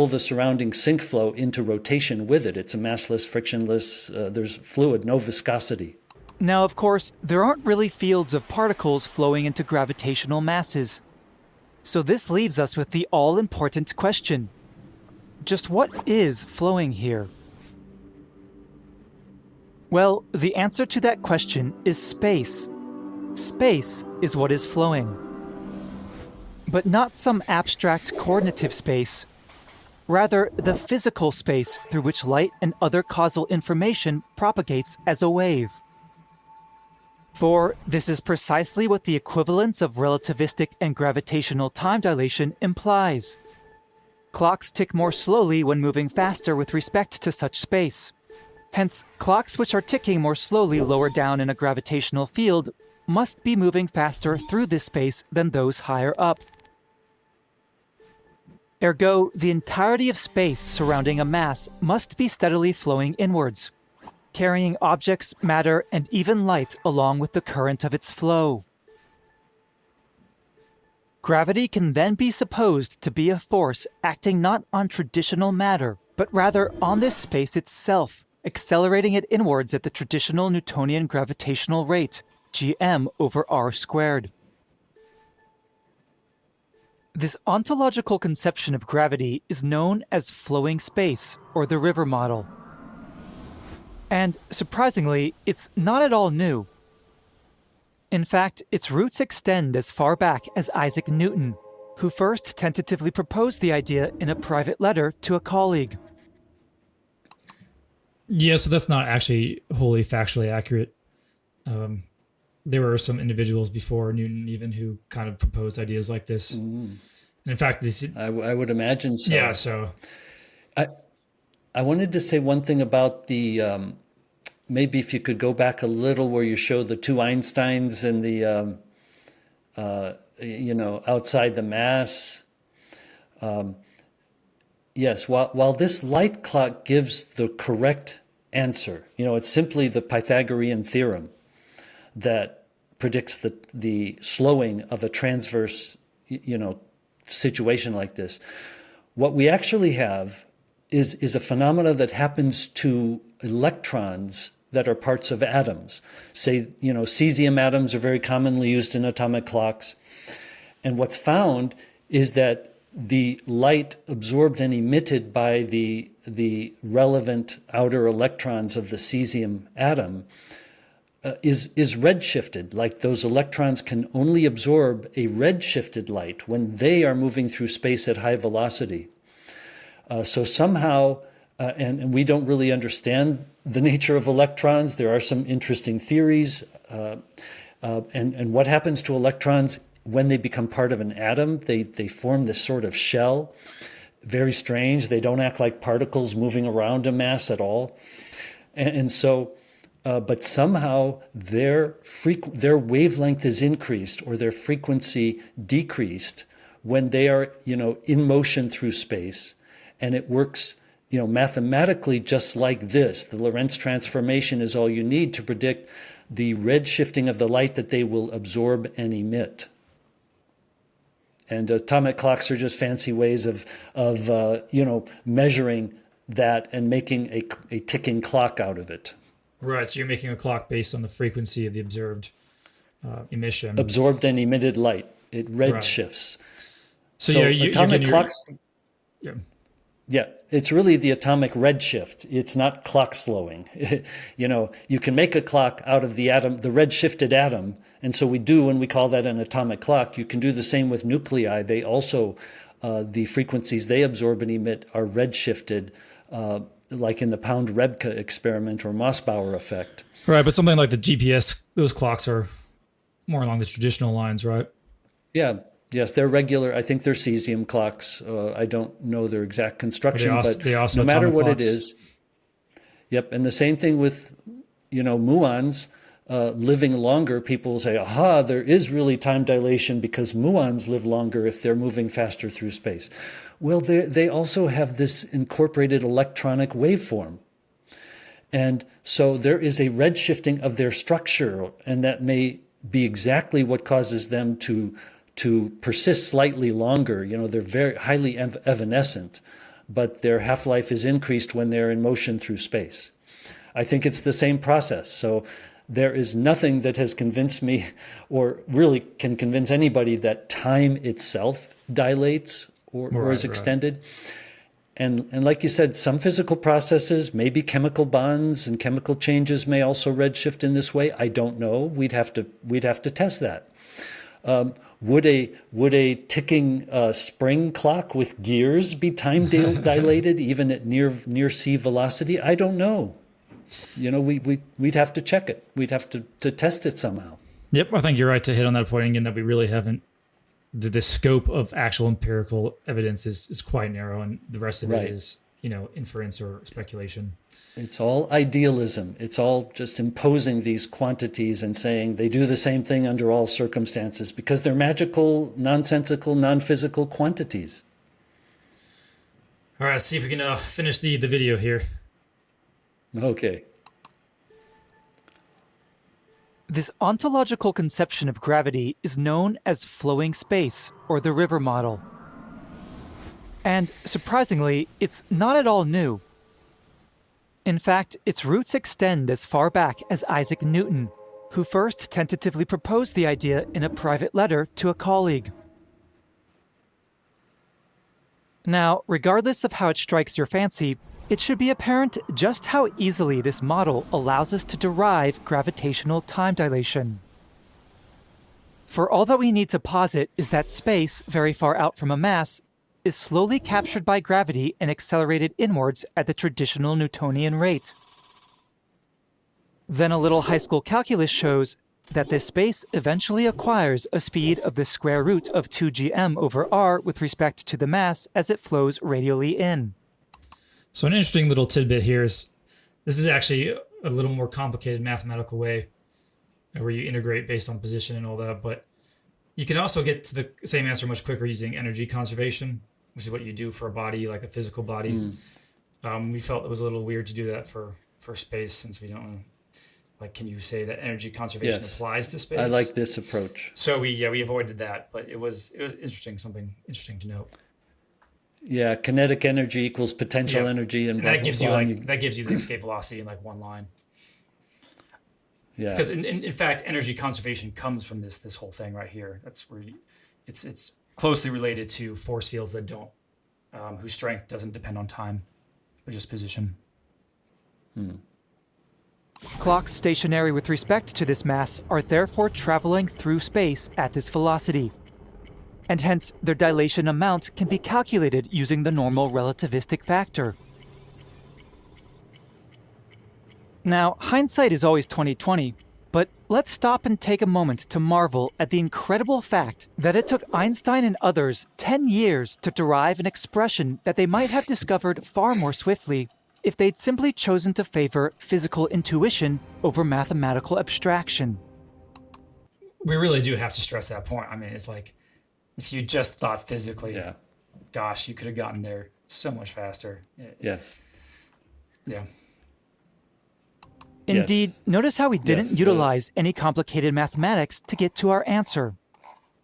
the surrounding sink flow into rotation with it. It's a massless, frictionless, there's fluid, no viscosity. Now, of course, there aren't really fields of particles flowing into gravitational masses. So this leaves us with the all-important question. Just what is flowing here? Well, the answer to that question is space. Space is what is flowing. But not some abstract coordinative space. Rather, the physical space through which light and other causal information propagates as a wave. For this is precisely what the equivalence of relativistic and gravitational time dilation implies. Clocks tick more slowly when moving faster with respect to such space. Hence, clocks which are ticking more slowly lower down in a gravitational field must be moving faster through this space than those higher up. Ergo, the entirety of space surrounding a mass must be steadily flowing inwards, carrying objects, matter, and even light along with the current of its flow. Gravity can then be supposed to be a force acting not on traditional matter, but rather on this space itself, accelerating it inwards at the traditional Newtonian gravitational rate, gm/r². This ontological conception of gravity is known as flowing space, or the river model. And, surprisingly, it's not at all new. In fact, its roots extend as far back as Isaac Newton, who first tentatively proposed the idea in a private letter to a colleague. Yeah, so that's not actually wholly factually accurate. There were some individuals before Newton even who kind of proposed ideas like this. And in fact, I would imagine so. Yeah, so I wanted to say one thing about the maybe if you could go back a little where you show the two Einsteins and the, outside the mass. Yes, while this light clock gives the correct answer, it's simply the Pythagorean theorem that predicts the slowing of a transverse, situation like this. What we actually have is a phenomena that happens to electrons that are parts of atoms. Say, cesium atoms are very commonly used in atomic clocks. And what's found is that the light absorbed and emitted by the relevant outer electrons of the cesium atom is redshifted. Like those electrons can only absorb a redshifted light when they are moving through space at high velocity. So somehow, and we don't really understand the nature of electrons. There are some interesting theories. And what happens to electrons when they become part of an atom? They form this sort of shell. Very strange. They don't act like particles moving around a mass at all. And so, but somehow their wavelength is increased or their frequency decreased when they are, in motion through space. And it works, mathematically just like this. The Lorentz transformation is all you need to predict the redshifting of the light that they will absorb and emit. And atomic clocks are just fancy ways of measuring that and making a ticking clock out of it. Right, so you're making a clock based on the frequency of the observed emission. Absorbed and emitted light. It redshifts. Right. So atomic clocks... Yeah, it's really the atomic redshift. It's not clock slowing. You can make a clock out of the atom, the redshifted atom, and so we do when we call that an atomic clock. You can do the same with nuclei. They also, the frequencies they absorb and emit are redshifted, like in the Pound-Rebka experiment or Mossbauer effect. Right, but something like the GPS, those clocks are more along the traditional lines, right? Yeah. Yes, they're regular. I think they're cesium clocks. I don't know their exact construction, but no matter what it is. Yep, and the same thing with, muons living longer. People will say, aha, there is really time dilation because muons live longer if they're moving faster through space. Well, they also have this incorporated electronic waveform. And so there is a redshifting of their structure, and that may be exactly what causes them to persist slightly longer. They're very highly evanescent, but their half-life is increased when they're in motion through space. I think it's the same process. So there is nothing that has convinced me, or really can convince anybody, that time itself dilates or is extended. Right. And like you said, some physical processes, maybe chemical bonds and chemical changes may also redshift in this way. I don't know. We'd have to test that. Would a ticking spring clock with gears be time dilated even at near sea velocity? I don't know. We'd have to check it. We'd have to test it somehow. Yep, I think you're right to hit on that point again, that we really haven't. The scope of actual empirical evidence is quite narrow, and the rest of it is inference or speculation. It's all idealism. It's all just imposing these quantities and saying they do the same thing under all circumstances because they're magical, nonsensical, non-physical quantities. All right, let's see if we can finish the video here. Okay. This ontological conception of gravity is known as flowing space, or the river model. And surprisingly, it's not at all new. In fact, its roots extend as far back as Isaac Newton, who first tentatively proposed the idea in a private letter to a colleague. Now, regardless of how it strikes your fancy, it should be apparent just how easily this model allows us to derive gravitational time dilation. For all that we need to posit is that space, very far out from a mass, is slowly captured by gravity and accelerated inwards at the traditional Newtonian rate. Then a little high school calculus shows that this space eventually acquires a speed of the square root of 2gm over r with respect to the mass as it flows radially in. So an interesting little tidbit here is, this is actually a little more complicated mathematical way where you integrate based on position and all that. But you can also get to the same answer much quicker using energy conservation, which is what you do for a body, like a physical body. We felt it was a little weird to do that for space, since we don't, like, can you say that energy conservation applies to space? I like this approach. So we avoided that, but it was interesting, something interesting to note. Yeah, kinetic energy equals potential energy, and that gives you the escape velocity in like one line. Yeah, because in fact, energy conservation comes from this whole thing right here. That's where it's closely related to force fields that don't, whose strength doesn't depend on time, but just position. Clocks stationary with respect to this mass are therefore traveling through space at this velocity, and hence their dilation amount can be calculated using the normal relativistic factor. Now, hindsight is always 20/20, but let's stop and take a moment to marvel at the incredible fact that it took Einstein and others 10 years to derive an expression that they might have discovered far more swiftly if they'd simply chosen to favor physical intuition over mathematical abstraction. We really do have to stress that point. I mean, it's like, if you just thought physically, gosh, you could have gotten there so much faster. Yes. Yeah. Indeed, notice how we didn't utilize any complicated mathematics to get to our answer.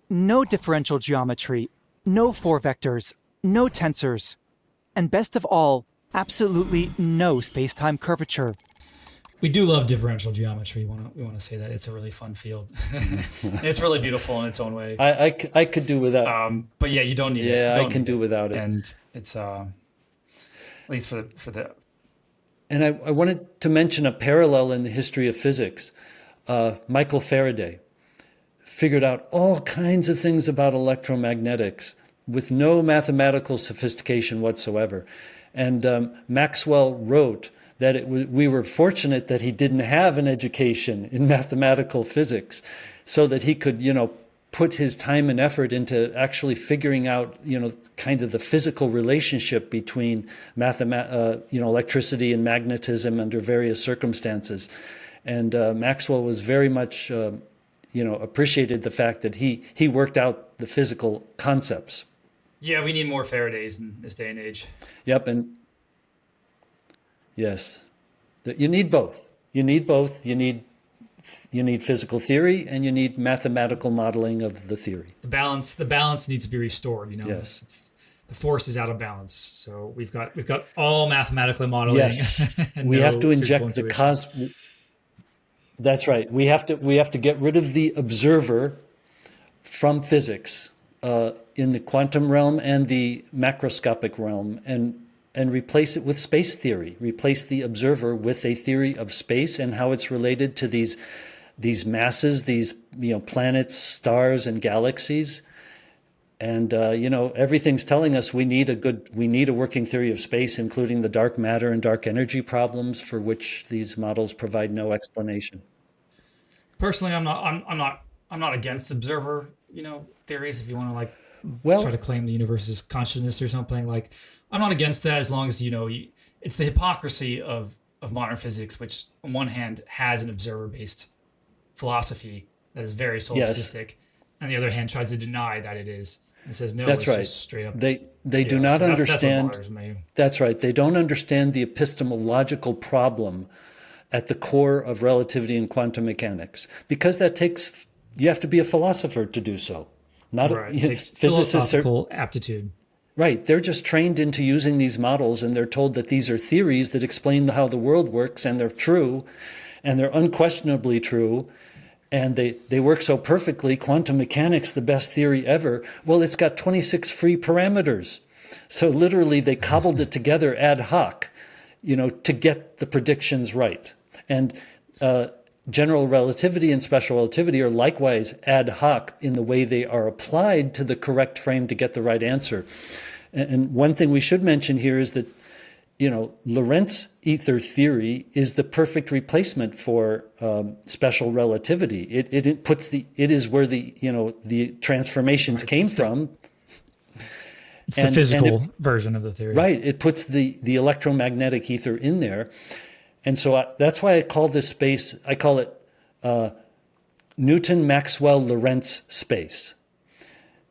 No differential geometry, no four vectors, no tensors, and best of all, absolutely no space-time curvature. We do love differential geometry. We want to say that it's a really fun field. It's really beautiful in its own way. I could do without. But yeah, you don't need it. Yeah, I can do without it. And it's at least for the. And I wanted to mention a parallel in the history of physics. Michael Faraday figured out all kinds of things about electromagnetics with no mathematical sophistication whatsoever. And Maxwell wrote that we were fortunate that he didn't have an education in mathematical physics, so that he could, put his time and effort into actually figuring out, kind of the physical relationship between electricity and magnetism under various circumstances. And Maxwell was very much, appreciated the fact that he worked out the physical concepts. Yeah, we need more Faradays in this day and age. Yep, and yes, you need both. You need both. You need physical theory, and you need mathematical modeling of the theory. The balance needs to be restored. Yes. The force is out of balance. So we've got all mathematically modeling. Yes, we have to inject the That's right. We have to get rid of the observer from physics in the quantum realm and the macroscopic realm, and replace it with space theory. Replace the observer with a theory of space and how it's related to these masses, these planets, stars, and galaxies. And everything's telling us we need a working theory of space, including the dark matter and dark energy problems, for which these models provide no explanation. Personally, I'm not against observer theories. If you want to try to claim the universe is consciousness or something, I'm not against that, as long as it's the hypocrisy of modern physics, which on one hand has an observer-based philosophy that is very solipsistic, and on the other hand tries to deny that it is, and says no. That's it's right. Just straight up. They do not understand. That's what bothers me. That's right. They don't understand the epistemological problem at the core of relativity and quantum mechanics, because you have to be a philosopher to do so. Not right. It takes physicists philosophical aptitude. Right. They're just trained into using these models, and they're told that these are theories that explain how the world works, and they're true, and they're unquestionably true, and they work so perfectly. Quantum mechanics, the best theory ever. Well, it's got 26 free parameters. So literally they cobbled it together ad hoc, to get the predictions right. And general relativity and special relativity are likewise ad hoc in the way they are applied to the correct frame to get the right answer. And one thing we should mention here is that, Lorentz ether theory is the perfect replacement for special relativity. It is where the transformations came from. It's the physical version of the theory. Right. It puts the electromagnetic ether in there. And so that's why I call this space, I call it Newton-Maxwell-Lorentz space,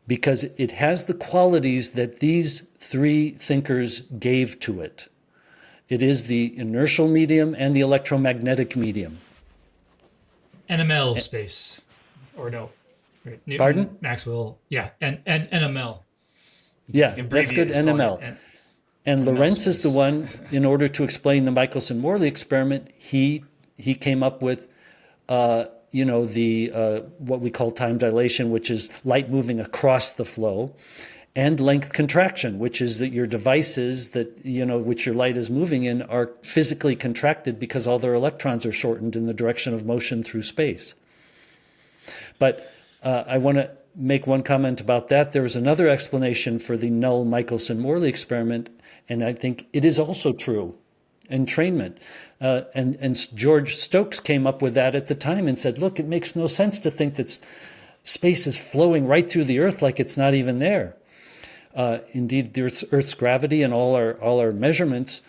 because it has the qualities that these three thinkers gave to it. It is the inertial medium and the electromagnetic medium. NML space, or no? Right. Newton, Pardon? Maxwell. Yeah, and NML. Yeah, that's good, NML. And Lorentz is the one, in order to explain the Michelson-Morley experiment, he came up with, what we call time dilation, which is light moving across the flow, and length contraction, which is that your devices that, which your light is moving in are physically contracted because all their electrons are shortened in the direction of motion through space. But I want to make one comment about that. There is another explanation for the null Michelson-Morley experiment, and I think it is also true. Entrainment. And George Stokes came up with that at the time and said, look, it makes no sense to think that space is flowing right through the Earth like it's not even there. Indeed, the Earth's gravity and all our measurements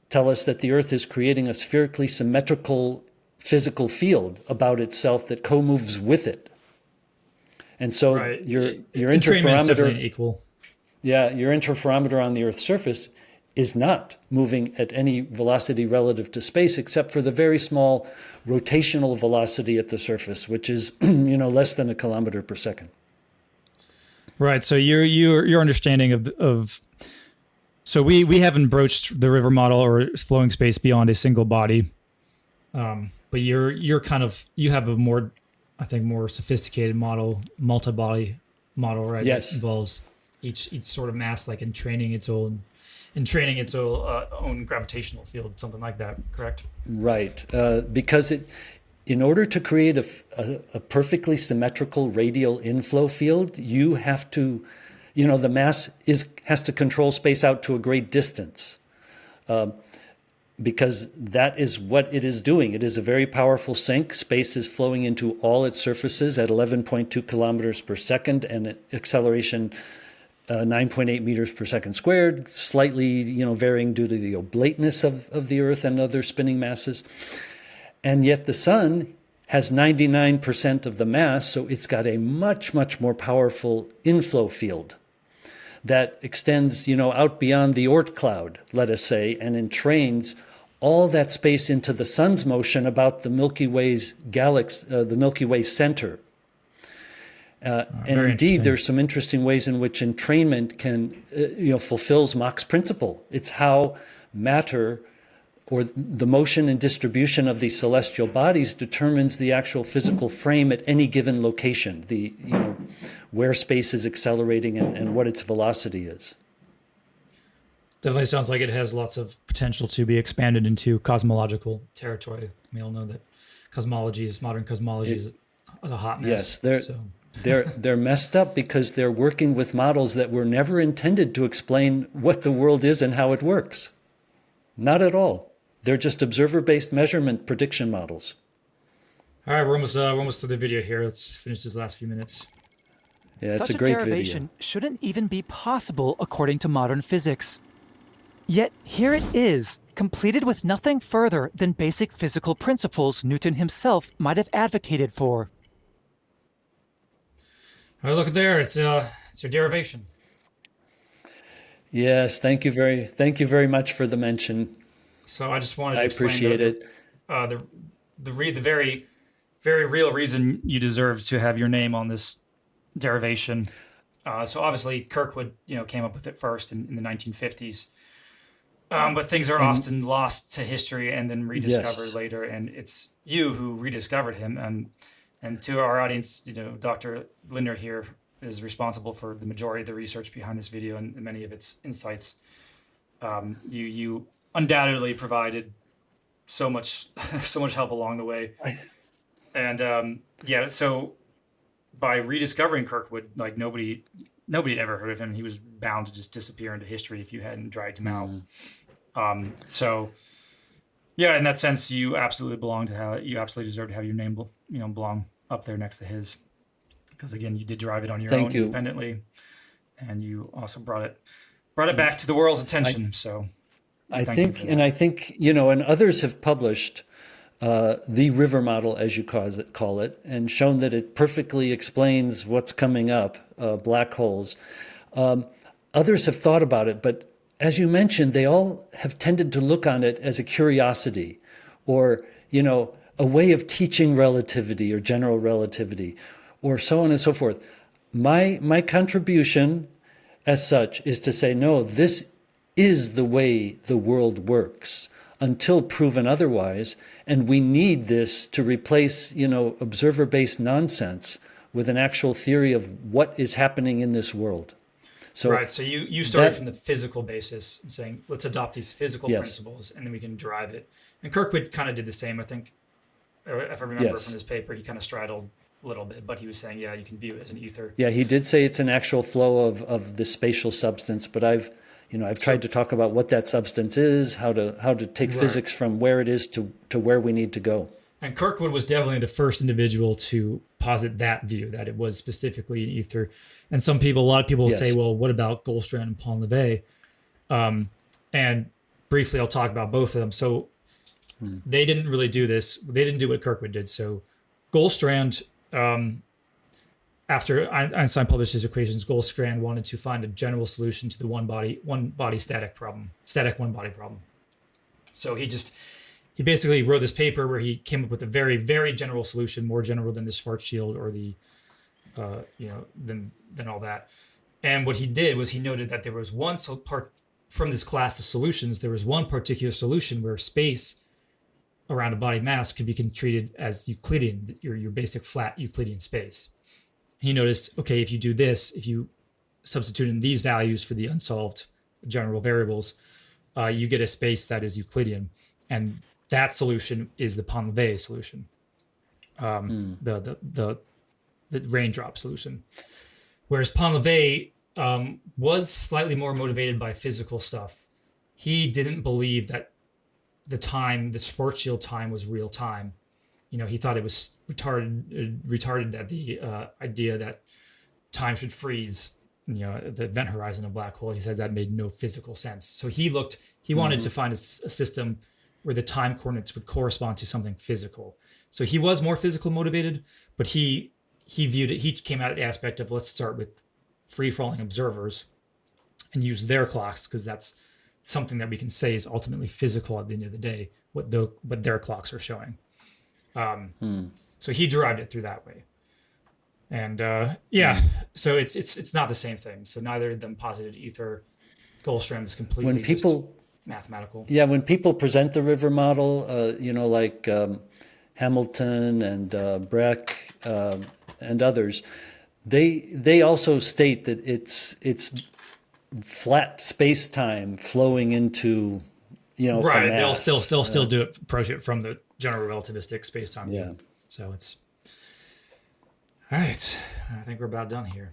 tell us that the Earth is creating a spherically symmetrical physical field about itself that co-moves with it. And so right. your Entrainment is definitely interferometer, equal. yeah, your interferometer on the Earth's surface is not moving at any velocity relative to space, except for the very small rotational velocity at the surface, which is less than 1 kilometer per second. Right. So your understanding of so we haven't broached the river model or flowing space beyond a single body, but you're kind of, you have a more, I think, more sophisticated model, multi-body model, right? Yes. That involves each sort of mass like entraining its own gravitational field, something like that. Correct? Right. Because in order to create a perfectly symmetrical radial inflow field, you have to, the mass has to control space out to a great distance. Because that is what it is doing. It is a very powerful sink. Space is flowing into all its surfaces at 11.2 kilometers per second and acceleration 9.8 meters per second squared, slightly varying due to the oblateness of the Earth and other spinning masses. And yet the sun has 99% of the mass, so it's got a much, much more powerful inflow field that extends out beyond the Oort cloud, let us say, and entrains all that space into the sun's motion about the Milky Way's galaxy, the Milky Way center. And indeed, there's some interesting ways in which entrainment can, fulfills Mach's principle. It's how matter, or the motion and distribution of these celestial bodies, determines the actual physical frame at any given location, where space is accelerating and what its velocity is. Definitely sounds like it has lots of potential to be expanded into cosmological territory. We all know that modern cosmology is a hot mess. Yes, they're messed up because they're working with models that were never intended to explain what the world is and how it works. Not at all. They're just observer-based measurement prediction models. All right, we're almost through the video here. Let's finish these last few minutes. Yeah, it's Such a great derivation video. shouldn't even be possible according to modern physics. Yet here it is, completed with nothing further than basic physical principles Newton himself might have advocated for. All right, look at there. It's your derivation. Yes, thank you very much for the mention. So I just wanted to I explain appreciate it. The very, very real reason you deserve to have your name on this derivation. So obviously Kirkwood, came up with it first in the 1950s. But things are often lost to history and then rediscovered later. And it's you who rediscovered him. And to our audience, Dr. Lindner here is responsible for the majority of the research behind this video and many of its insights. You undoubtedly provided so much help along the way. So by rediscovering Kirkwood, like nobody had ever heard of him. He was bound to just disappear into history if you hadn't dragged him out. In that sense, you absolutely deserve to have your name, belong up there next to his, because again, you did drive it on your own independently, and you also brought it back to the world's attention. I think, you know, and others have published the river model, as you call it, and shown that it perfectly explains what's coming up, black holes. Others have thought about it, but as you mentioned, they all have tended to look on it as a curiosity, or, you know, a way of teaching relativity or general relativity, or so on and so forth. My contribution as such is to say, no, this is the way the world works until proven otherwise, and we need this to replace, you know, observer-based nonsense with an actual theory of what is happening in this world. So right. So you started from the physical basis, saying let's adopt these physical Yes. principles, and then we can derive it. And Kirkwood kind of did the same. I think, if I remember Yes. from his paper, he kind of straddled a little bit, but he was saying, yeah, you can view it as an ether. Yeah, he did say it's an actual flow of the spatial substance, but I've tried to talk about what that substance is, how to take Right. physics from where it is to where we need to go. And Kirkwood was definitely the first individual to posit that view, that it was specifically an ether. And a lot of people will Yes. say, well, what about Goldstrand and Paul-Levé? And briefly, I'll talk about both of them. So they didn't really do this. They didn't do what Kirkwood did. So Goldstrand, after Einstein published his equations, Goldstrand wanted to find a general solution to the one body static one body problem. So he basically wrote this paper where he came up with a very, very general solution, more general than the Schwarzschild or the, than all that. And what he did was he noted that there was one part from this class of solutions, there was one particular solution where space around a body mass could be treated as Euclidean, your basic flat Euclidean space. He noticed, okay, if you do this, if you substitute in these values for the unsolved general variables, you get a space that is Euclidean. And that solution is the Paul-Levé solution, the raindrop solution. Whereas Paul-Levé was slightly more motivated by physical stuff. He didn't believe that the Schwarzschild time was real time. He thought it was retarded that the idea that time should freeze, at the event horizon of a black hole. He says that made no physical sense. So he wanted to find a system where the time coordinates would correspond to something physical. So he was more physical motivated, but he viewed it, he came out of the aspect of, let's start with free-falling observers and use their clocks, because that's something that we can say is ultimately physical at the end of the day, what their clocks are showing. So he derived it through that way. And so it's not the same thing. So neither of them posited ether. Goldstrand is completely just mathematical. Yeah, when people present the river model, like Hamilton and Breck and others, they also state that it's flat space-time flowing into right. a mass. They'll still do it, approach it from the general relativistic space-time view. So it's all right. I think we're about done here.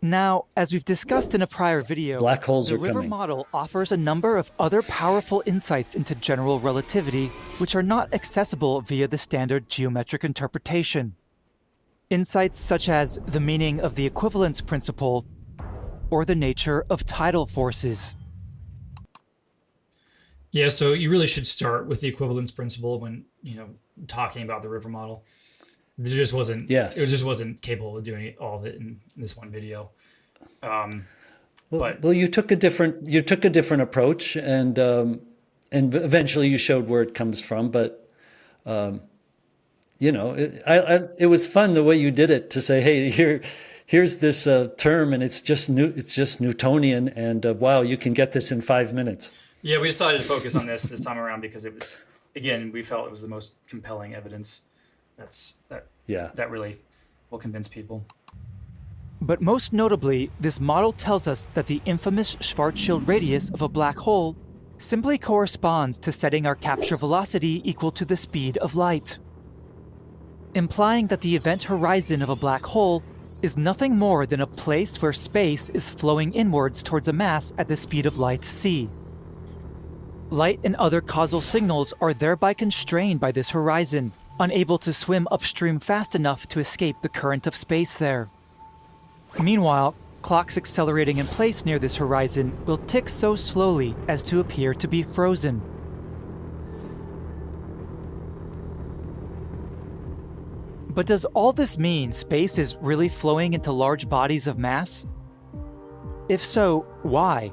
Now, as we've discussed in a prior video, Black holes the are river coming. model offers a number of other powerful insights into general relativity, which are not accessible via the standard geometric interpretation. Insights such as the meaning of the equivalence principle or the nature of tidal forces. Yeah, so you really should start with the equivalence principle when, talking about the river model. It just wasn't capable of doing all of it in this one video. Well, you took a different approach, and eventually you showed where it comes from. But it was fun the way you did it, to say, hey, here's this term, and it's just Newtonian, and wow, you can get this in 5 minutes. Yeah, we decided to focus on this time around because it was, again, we felt it was the most compelling evidence. That really will convince people. But most notably, this model tells us that the infamous Schwarzschild radius of a black hole simply corresponds to setting our capture velocity equal to the speed of light, implying that the event horizon of a black hole is nothing more than a place where space is flowing inwards towards a mass at the speed of light c. Light and other causal signals are thereby constrained by this horizon, unable to swim upstream fast enough to escape the current of space there. Meanwhile, Clocks accelerating in place near this horizon will tick so slowly as to appear to be frozen. But does all this mean space is really flowing into large bodies of mass? If so, why?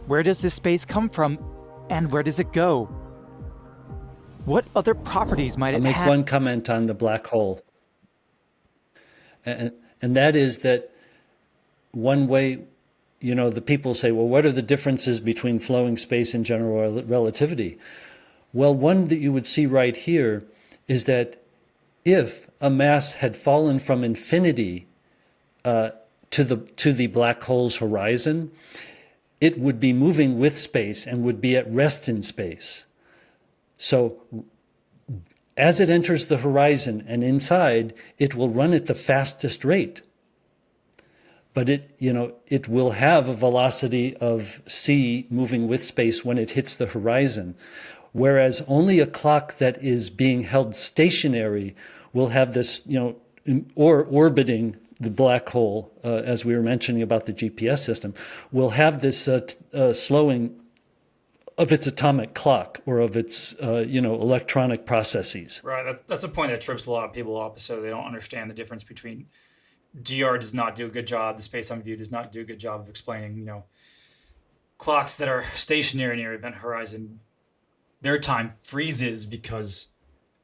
Where does this space come from, and where does it go? What other properties might I'll it make have? one comment on the black hole. And that is that one way, the people say, well, what are the differences between flowing space and general relativity? Well, one that you would see right here is that if a mass had fallen from infinity to the black hole's horizon, it would be moving with space and would be at rest in space. So as it enters the horizon and inside, it will run at the fastest rate. But it will have a velocity of c moving with space when it hits the horizon. Whereas only a clock that is being held stationary will have this, or orbiting the black hole, as we were mentioning about the GPS system, will have this slowing of its atomic clock or of its, electronic processes. Right. That's a point that trips a lot of people up. So they don't understand the difference between GR does not do a good job. The space-time view does not do a good job of explaining, clocks that are stationary near event horizon, their time freezes because,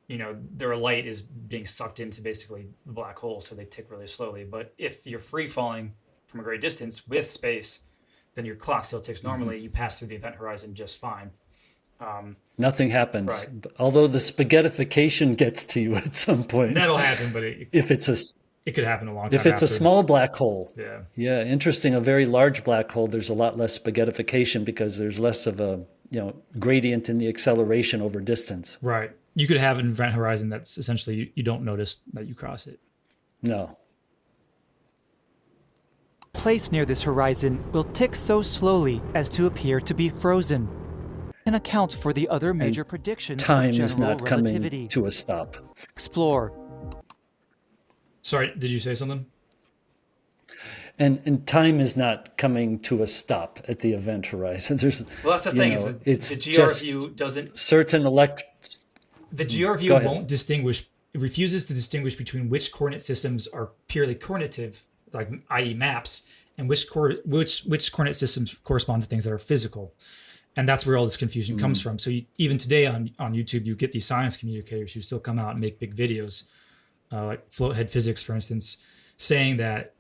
their light is being sucked into basically the black hole. So they tick really slowly. But if you're free falling from a great distance with space, then your clock still ticks normally. You pass through the event horizon just fine. Nothing happens. Right. Although the spaghettification gets to you at some point. That'll happen, but it could happen a long time if it's after. a small black hole. Yeah. Interesting. A very large black hole, there's a lot less spaghettification because there's less of a gradient in the acceleration over distance. Right. You could have an event horizon that's essentially you don't notice that you cross it. No. Place near this horizon will tick so slowly as to appear to be frozen, and account for the other major predictions of Time general is not relativity. coming to a stop. Explore. Sorry, did you say something? And time is not coming to a stop at the event horizon. Well, that's the thing is that the GR view doesn't. Certain The GR view won't distinguish. It refuses to distinguish between which coordinate systems are purely coordinative, like i.e. maps, and which coordinate systems correspond to things that are physical. And that's where all this confusion comes from. So even today on YouTube, you get these science communicators who still come out and make big videos, like Floathead Physics, for instance, saying that,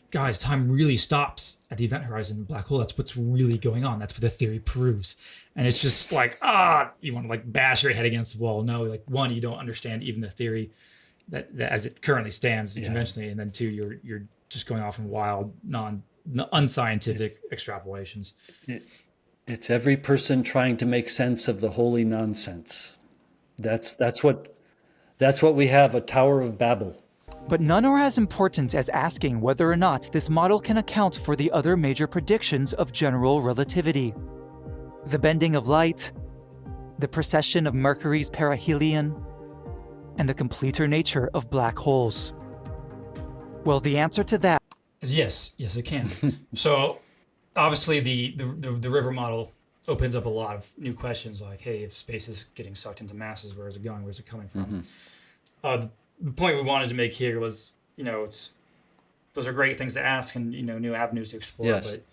guys, time really stops at the event horizon black hole. That's what's really going on. That's what the theory proves. And it's just like, you want to bash your head against the wall. No, one, you don't understand even the theory that as it currently stands conventionally. And then two, you're just going off in wild, unscientific extrapolations. It's every person trying to make sense of the holy nonsense. That's what we have, a Tower of Babel. But none are as important as asking whether or not this model can account for the other major predictions of general relativity. The bending of light, the precession of Mercury's perihelion, and the completer nature of black holes. Well, the answer to that is yes, it can. So obviously the river model opens up a lot of new questions like, hey, if space is getting sucked into masses, where is it going? Where's it coming from? The point we wanted to make here was, those are great things to ask and, new avenues to explore. Yes. But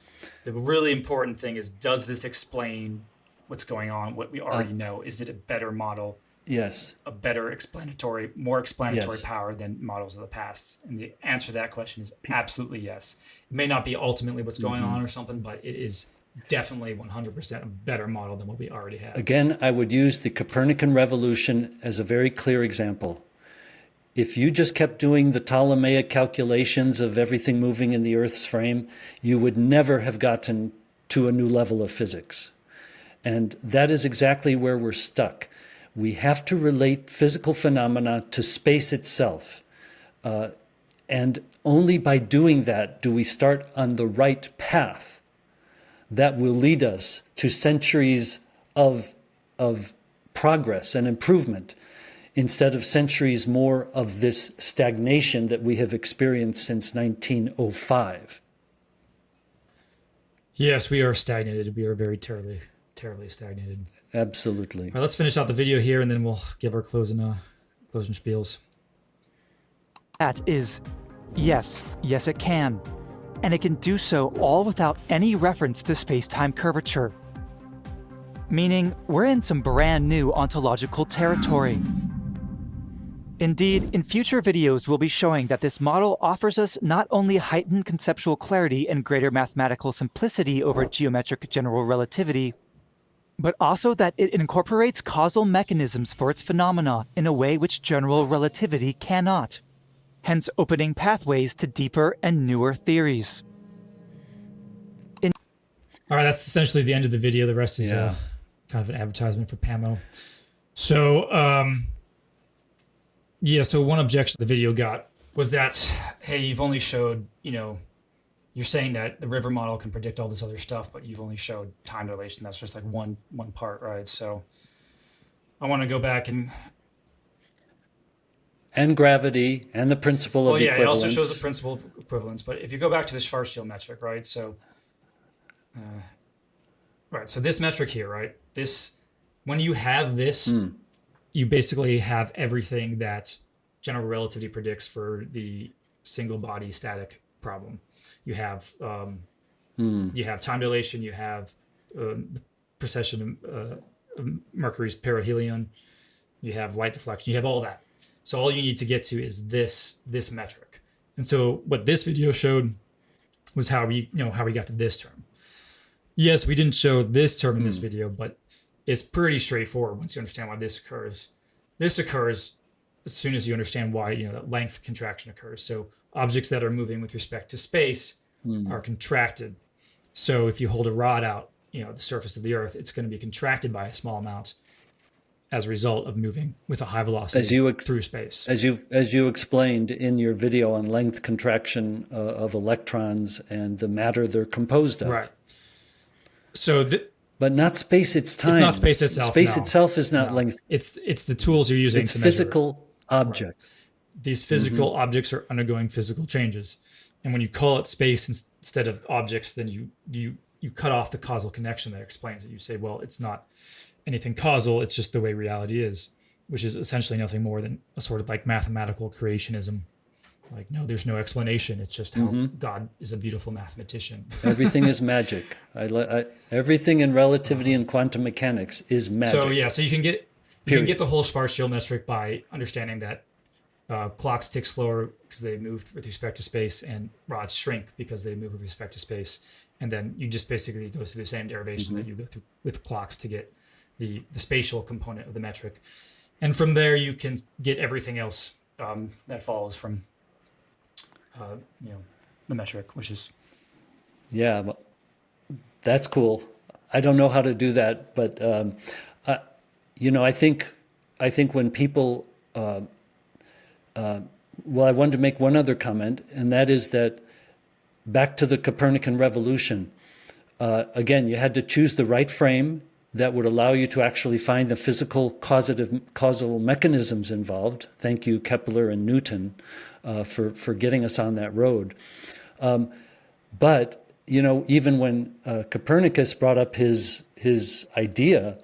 the really important thing is, does this explain what's going on, what we already know? Is it a better model? Yes. A better more explanatory power than models of the past? And the answer to that question is absolutely yes. It may not be ultimately what's going on or something, but it is definitely 100% a better model than what we already have. Again, I would use the Copernican revolution as a very clear example. If you just kept doing the Ptolemaic calculations of everything moving in the Earth's frame, you would never have gotten to a new level of physics. And that is exactly where we're stuck. We have to relate physical phenomena to space itself. And only by doing that do we start on the right path that will lead us to centuries of progress and improvement, instead of centuries more of this stagnation that we have experienced since 1905. Yes, we are stagnated. We are very terribly, terribly stagnated. Absolutely. All right, let's finish out the video here, and then we'll give our closing spiels. That is, yes, it can. And it can do so all without any reference to space-time curvature. Meaning, we're in some brand new ontological territory. Indeed, in future videos, we'll be showing that this model offers us not only heightened conceptual clarity and greater mathematical simplicity over geometric general relativity, but also that it incorporates causal mechanisms for its phenomena in a way which general relativity cannot, hence opening pathways to deeper and newer theories. All right, that's essentially the end of the video. The rest is kind of an advertisement for PAMO. So, so one objection the video got was that, hey, you've only showed, you're saying that the river model can predict all this other stuff, but you've only showed time dilation. That's just like one part, right? So I want to go back and gravity and the principle of equivalence. It also shows the principle of equivalence. But if you go back to this Schwarzschild metric, right? So, so this metric here, right? When you have this, you basically have everything that general relativity predicts for the single body static problem. You have time dilation. You have precession of Mercury's perihelion. You have light deflection. You have all that. So all you need to get to is this metric. And so what this video showed was how we got to this term. Yes, we didn't show this term in this video, but it's pretty straightforward once you understand why this occurs. This occurs as soon as you understand why that length contraction occurs. So objects that are moving with respect to space are contracted. So if you hold a rod out, the surface of the Earth, it's going to be contracted by a small amount as a result of moving with a high velocity through space. As you explained in your video on length contraction of electrons and the matter they're composed of. Right. So but not space, it's time. It's not space itself. Space itself is not length. It's the tools you're using. It's to physical object. Right. These physical objects are undergoing physical changes, and when you call it space instead of objects, then you cut off the causal connection that explains it. You say, well, it's not anything causal; it's just the way reality is, which is essentially nothing more than a sort of like mathematical creationism. Like, no, there's no explanation. It's just how God is a beautiful mathematician. Everything is magic. Everything in relativity and quantum mechanics is magic. So you can get the whole Schwarzschild metric by understanding that clocks tick slower because they move with respect to space, and rods shrink because they move with respect to space. And then you just basically go through the same derivation that you go through with clocks to get the spatial component of the metric. And from there, you can get everything else that follows from the metric, which is well, that's cool. I don't know how to do that, but I think when people I wanted to make one other comment, and that is that back to the Copernican revolution, again, you had to choose the right frame that would allow you to actually find the physical causal mechanisms involved. Thank you, Kepler and Newton, for getting us on that road. But even when Copernicus brought up his idea,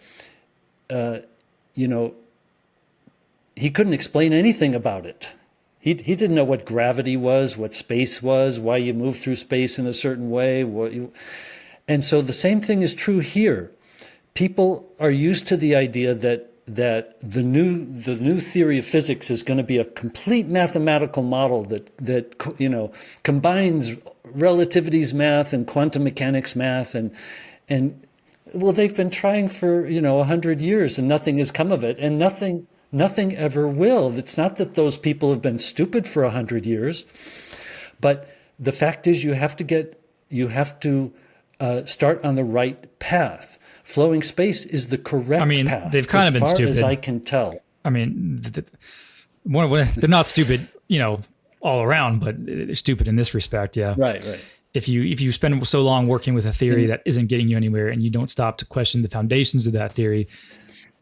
he couldn't explain anything about it. He didn't know what gravity was, what space was, why you move through space in a certain way. And so the same thing is true here. People are used to the idea that the new theory of physics is going to be a complete mathematical model that combines relativity's math and quantum mechanics math and well, they've been trying for 100 years and nothing has come of it, and nothing ever will. It's not that those people have been stupid for 100 years, but the fact is you have to start on the right path. Flowing space is the correct path. They've kind of been stupid, as I can tell. They're not stupid, all around, but they're stupid in this respect. Yeah. Right. If you spend so long working with a theory that isn't getting you anywhere, and you don't stop to question the foundations of that theory,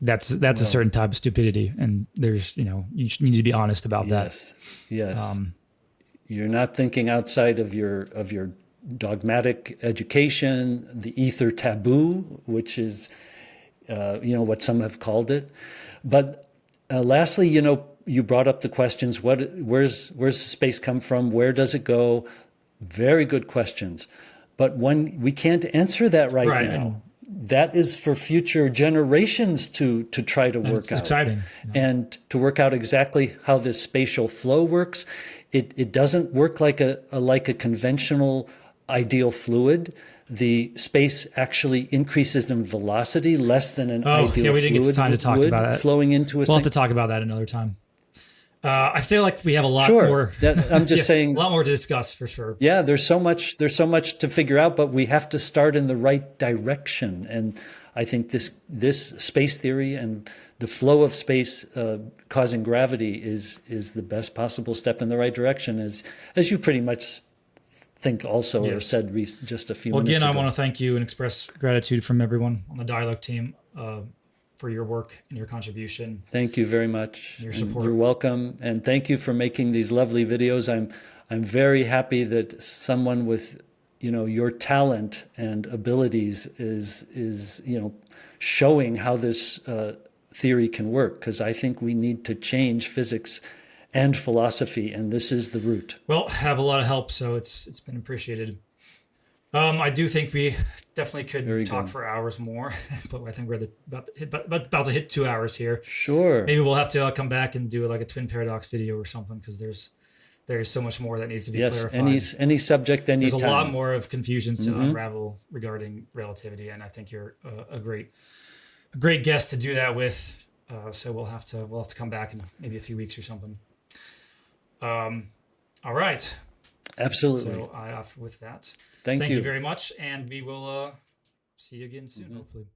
that's a certain type of stupidity. And there's, you need to be honest about that. Yes. You're not thinking outside of your dogmatic education, the ether taboo, which is, what some have called it. But lastly, you brought up the questions, where's space come from? Where does it go? Very good questions. But we can't answer that right now. That is for future generations to try to work out. It's exciting. And to work out exactly how this spatial flow works. It doesn't work like a conventional ideal fluid. The space actually increases in velocity less than an ideal fluid. We didn't get the time to talk about that. Flowing into We'll have to talk about that another time. I feel like we have a lot Sure. more. I'm just saying, a lot more to discuss for sure. Yeah, there's so much to figure out, but we have to start in the right direction. And I think this space theory and the flow of space causing gravity is the best possible step in the right direction, as you pretty much think also, or said just a few minutes ago. Again, I want to thank you and express gratitude from everyone on the Dialect team for your work and your contribution. Thank you very much. Your support. You're welcome, and thank you for making these lovely videos. I'm very happy that someone with your talent and abilities is showing how this theory can work, because I think we need to change physics and philosophy, and this is the route. Well, I have a lot of help, so it's been appreciated. I do think we definitely could talk for hours more, but I think we're about to hit 2 hours here. Sure. Maybe we'll have to come back and do like a twin paradox video or something, because there's so much more that needs to be clarified. Any subject, any There's time. a lot more of confusions to unravel regarding relativity, and I think you're a great guest to do that with. So we'll have to come back in maybe a few weeks or something. All right. Absolutely. So with that, thank you very much, and we will see you again soon, hopefully.